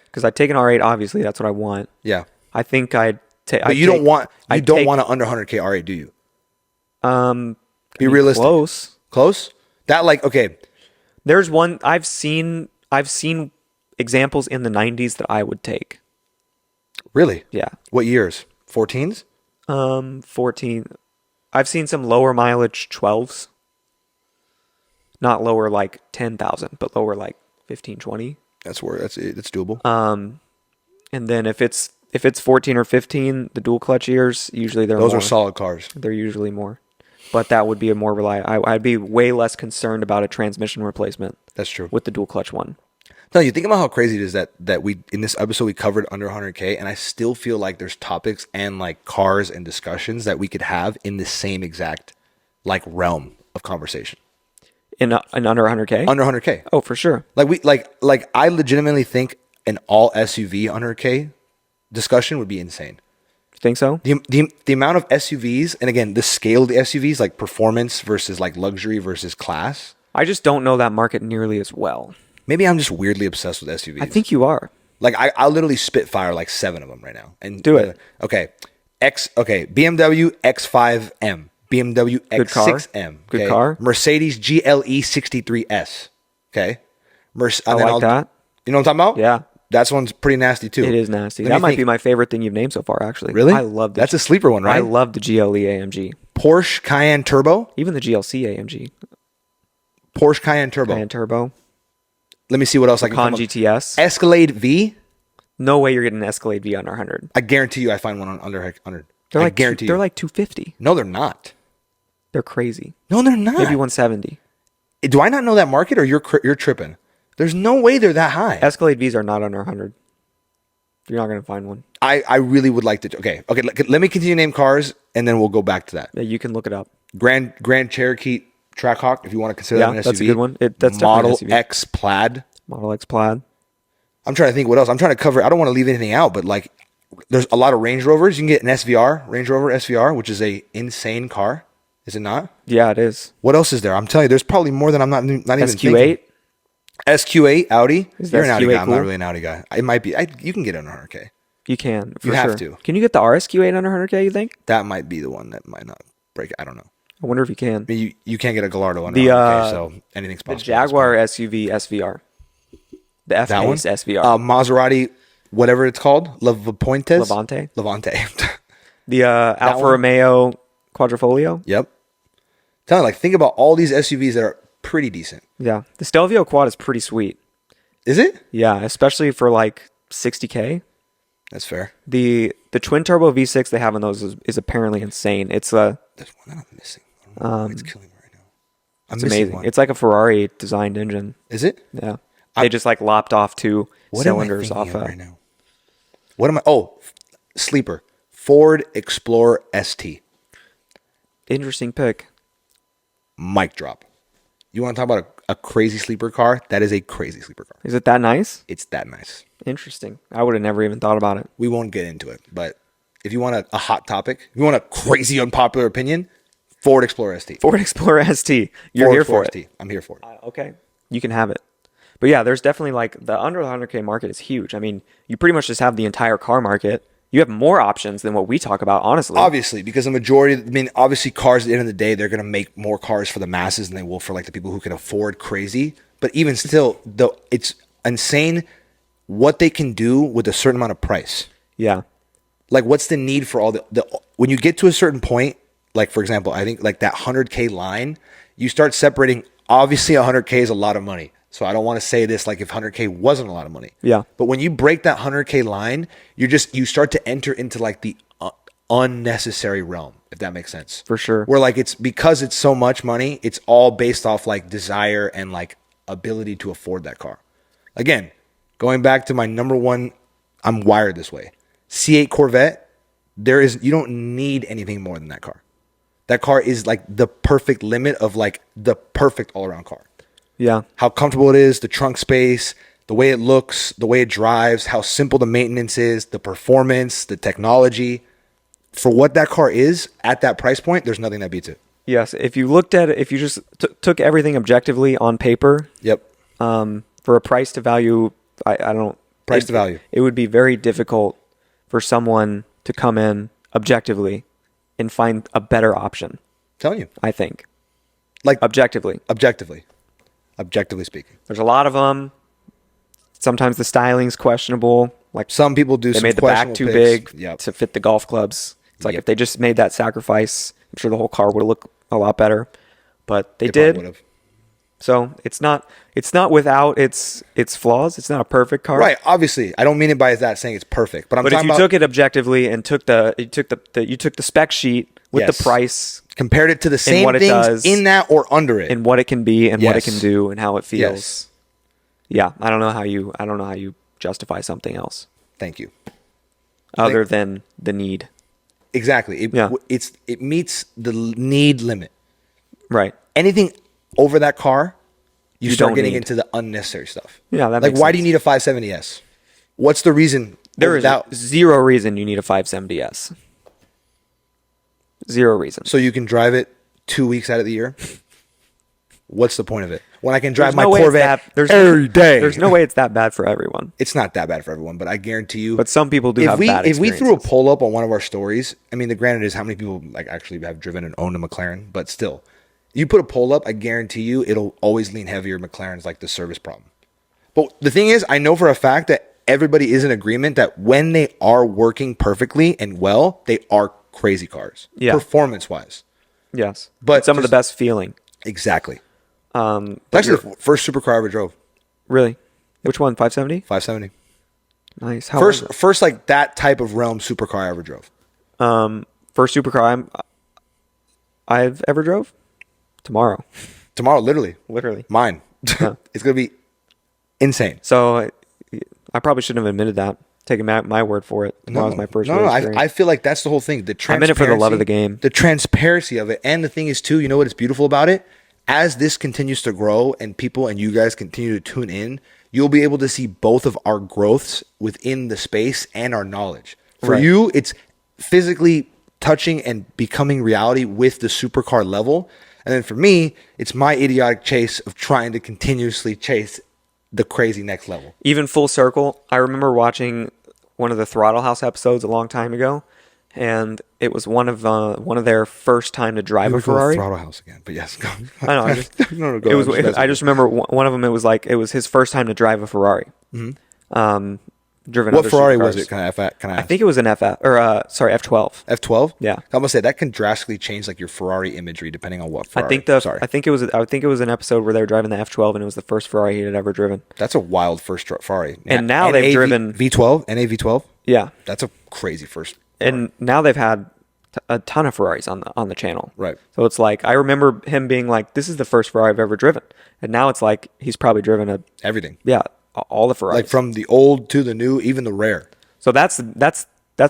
Because I'd take an R8, obviously. That's what I want. Yeah. I think I'd take... But you don't want an under 100K R8, do you? Be realistic. Close? That like, okay. There's one... I've seen examples in the 90s that I would take. Really? Yeah. What years? 14s? 14. I've seen some lower mileage 12s. Not lower like 10,000, but lower like 15, 20. That's doable. And then if it's 14 or 15, the dual clutch years, usually those more. are solid cars. They're usually more. But that would be a more reliable. I'd be way less concerned about a transmission replacement. That's true. With the dual clutch one. No, you think about how crazy it is that we in this episode we covered under 100K, and I still feel like there's topics and like cars and discussions that we could have in the same exact like realm of conversation. In under 100K? Under 100K. Oh, for sure. Like I legitimately think an all SUV 100K discussion would be insane. You think so? The amount of SUVs, and again, the scale of the SUVs, like performance versus like luxury versus class. I just don't know that market nearly as well. Maybe I'm just weirdly obsessed with SUVs. I think you are. Like I'll literally spitfire like 7 of them right now. And do it. Okay. BMW X5M. BMW X6M. Good car. Mercedes GLE 63S. Okay. I like that. You know what I'm talking about? Yeah. That one's pretty nasty too. It is nasty. That might be my favorite thing you've named so far, actually. Really? I love That's a sleeper one, right? I love the GLE AMG. Porsche Cayenne Turbo. Even the GLC AMG. Porsche Cayenne Turbo. Cayenne Turbo. Let me see what else I can Con GTS. Escalade V. No way you're getting an Escalade V under 100. I guarantee you I find one on under 100. They're I like guarantee they're you. like 250. No, they're not. They're crazy. No, they're not. Maybe 170. Do I not know that market, or you're tripping? There's no way they're that high. Escalade Vs are not under 100. You're not going to find one. I really would like to. Okay. Let me continue to name cars, and then we'll go back to that. Yeah, you can look it up. Grand Cherokee Trackhawk, if you want to consider that an SUV. That's a good one. That's Model definitely an SUV. X Plaid. Model X Plaid. I'm trying to think what else. I'm trying to cover. I don't want to leave anything out, but like, there's a lot of Range Rovers. You can get an SVR, Range Rover SVR, which is a insane car. Is it not? Yeah, it is. What else is there? I'm telling you, there's probably more than I'm not even SQ8. thinking. SQ8 Audi. Is You're an Audi SQ8 guy. I'm cool? not really an Audi guy. It might be. You can get it on 100K. You can. For You have sure. to. Can you get the RSQ8 under 100K, you think? That might be the one that might not break. I don't know. I wonder if you can. I mean, you can't get a Gallardo under The, 100K, so anything's The possible. Jaguar SUV SVR. The F-Pace SVR. Maserati, whatever it's called, Levante. Levante. The Alfa one? Romeo Quadrifoglio. Yep. Tell me, like, think about all these SUVs that are pretty decent. Yeah. The Stelvio Quad is pretty sweet. Is it? Yeah, especially for like 60K. That's fair. The twin turbo V6 they have in those is apparently insane. It's There's one that I'm missing. I don't know why it's killing me right now. it's amazing. One. It's like a Ferrari designed engine. Is it? Yeah. They just like lopped off two cylinders off right now? What am I? Oh, sleeper. Ford Explorer ST. Interesting pick. Mic drop. You want to talk about a crazy sleeper car? That is a crazy sleeper car. Is it that nice? It's that nice. Interesting. I would have never even thought about it. We won't get into it, but if you want a hot topic, if you want a crazy unpopular opinion, Ford Explorer ST. Ford Explorer ST. You're here for it. I'm here for it. Okay. You can have it. But yeah, there's definitely like the under the 100K market is huge. I mean, you pretty much just have the entire car market. You have more options than what we talk about, honestly. Obviously, because the majority, I mean, obviously cars at the end of the day, they're going to make more cars for the masses than they will for like the people who can afford crazy. But even still, though, it's insane what they can do with a certain amount of price. Yeah. Like, what's the need for all the when you get to a certain point, like, for example, I think like that 100K line, you start separating, obviously 100K is a lot of money. So I don't want to say this like if 100K wasn't a lot of money. Yeah. But when you break that 100K line, you start to enter into like the unnecessary realm, if that makes sense. For sure. Where like it's because it's so much money, it's all based off like desire and like ability to afford that car. Again, going back to my number one, I'm wired this way. C8 Corvette, you don't need anything more than that car. That car is like the perfect limit of like the perfect all-around car. Yeah. How comfortable it is, the trunk space, the way it looks, the way it drives, how simple the maintenance is, the performance, the technology. For what that car is at that price point, there's nothing that beats it. Yes. If you looked at it, if you just took everything objectively on paper. Yep. For a price to value, I don't. Price to value. It would be very difficult for someone to come in objectively and find a better option. I'm telling you. I think. Like Objectively speaking. There's a lot of them. Sometimes the styling's questionable. Like some people do they some made the back too picks. big to fit the golf clubs. It's like if they just made that sacrifice, I'm sure the whole car would look a lot better. But they did. Would've. So it's not without its flaws. It's not a perfect car. Right. Obviously, I don't mean it by that saying it's perfect. But if you took it objectively and took the spec sheet with the price, compared it to the same what it things does, in that or under it, and what it can be and what it can do and how it feels. Yes. Yeah, I don't know how you justify something else. Thank you. Other than the need. Exactly. It meets the need limit. Right. Anything over that car, you start getting need. into the unnecessary stuff. Yeah, that like makes why sense. do you need a 570S? What's the reason? There is zero reason you need a 570S. Zero reason. So you can drive it 2 weeks out of the year? What's the point of it? When I can drive There's my no way Corvette every day. There's no way it's that bad for everyone. It's not that bad for everyone, but I guarantee you. But some people do have bad experiences. If we threw a poll up on one of our stories, I mean, the granted is how many people like actually have driven and owned a McLaren, but still, you put a poll up, I guarantee you it'll always lean heavier. McLaren's like the service problem. But the thing is, I know for a fact that everybody is in agreement that when they are working perfectly and well, they are crazy cars. Yeah. Performance-wise. Yes. But some of the best feeling. Exactly. But Actually, the first supercar I ever drove. Really? Which one? 570? 570. Nice. How was it? First like that type of realm supercar I ever drove. First supercar I've ever drove. Tomorrow. Tomorrow, literally. Literally. Mine. Yeah. It's going to be insane. So I probably shouldn't have admitted that. Taking my word for it. Tomorrow's my first real experience. I feel like that's the whole thing. The I'm in it for the love of the game. The transparency of it. And the thing is, too, you know what is beautiful about it? As this continues to grow and people and you guys continue to tune in, you'll be able to see both of our growths within the space and our knowledge. For you, it's physically touching and becoming reality with the supercar level. And then for me, it's my idiotic chase of trying to continuously chase the crazy next level. Even full circle, I remember watching one of the Throttle House episodes a long time ago, and it was one of their first time to drive a Ferrari. Throttle House again, but yes, go. I know. I just I just remember one of them. It was his first time to drive a Ferrari. Mm-hmm. Driven. What Ferrari supercars. was it? Can I ask? I think it was an F12. F12. Yeah. I'm gonna say that can drastically change like your Ferrari imagery depending on what Ferrari. I think it was an episode where they were driving the F12 and it was the first Ferrari he had ever driven. That's a wild first Ferrari. And now they've driven V12, NA V12. Yeah. That's a crazy first. And now they've had a ton of Ferraris on the channel. Right. So it's like I remember him being like, "This is the first Ferrari I've ever driven," and now it's like he's probably driven everything. Yeah, all the Ferraris. Like from the old to the new, even the rare. So that's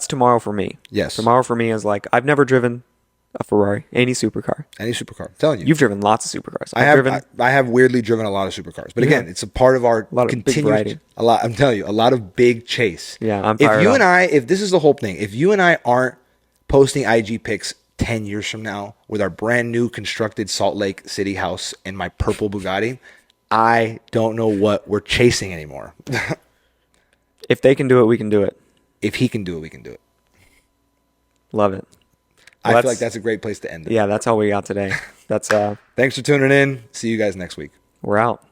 tomorrow for me. Yes. Tomorrow for me is like I've never driven a Ferrari, any supercar. Any supercar. I'm telling you. You've driven lots of supercars. I have weirdly driven a lot of supercars. But again, it's a part of our continued I'm telling you, a lot of big chase. Yeah, I'm fired up. If this is the whole thing, if you and I aren't posting IG pics 10 years from now with our brand new constructed Salt Lake City house and my purple Bugatti, I don't know what we're chasing anymore. If they can do it, we can do it. If he can do it, we can do it. Love it. Well, I feel like that's a great place to end it. Yeah, that's all we got today. That's Thanks for tuning in. See you guys next week. We're out.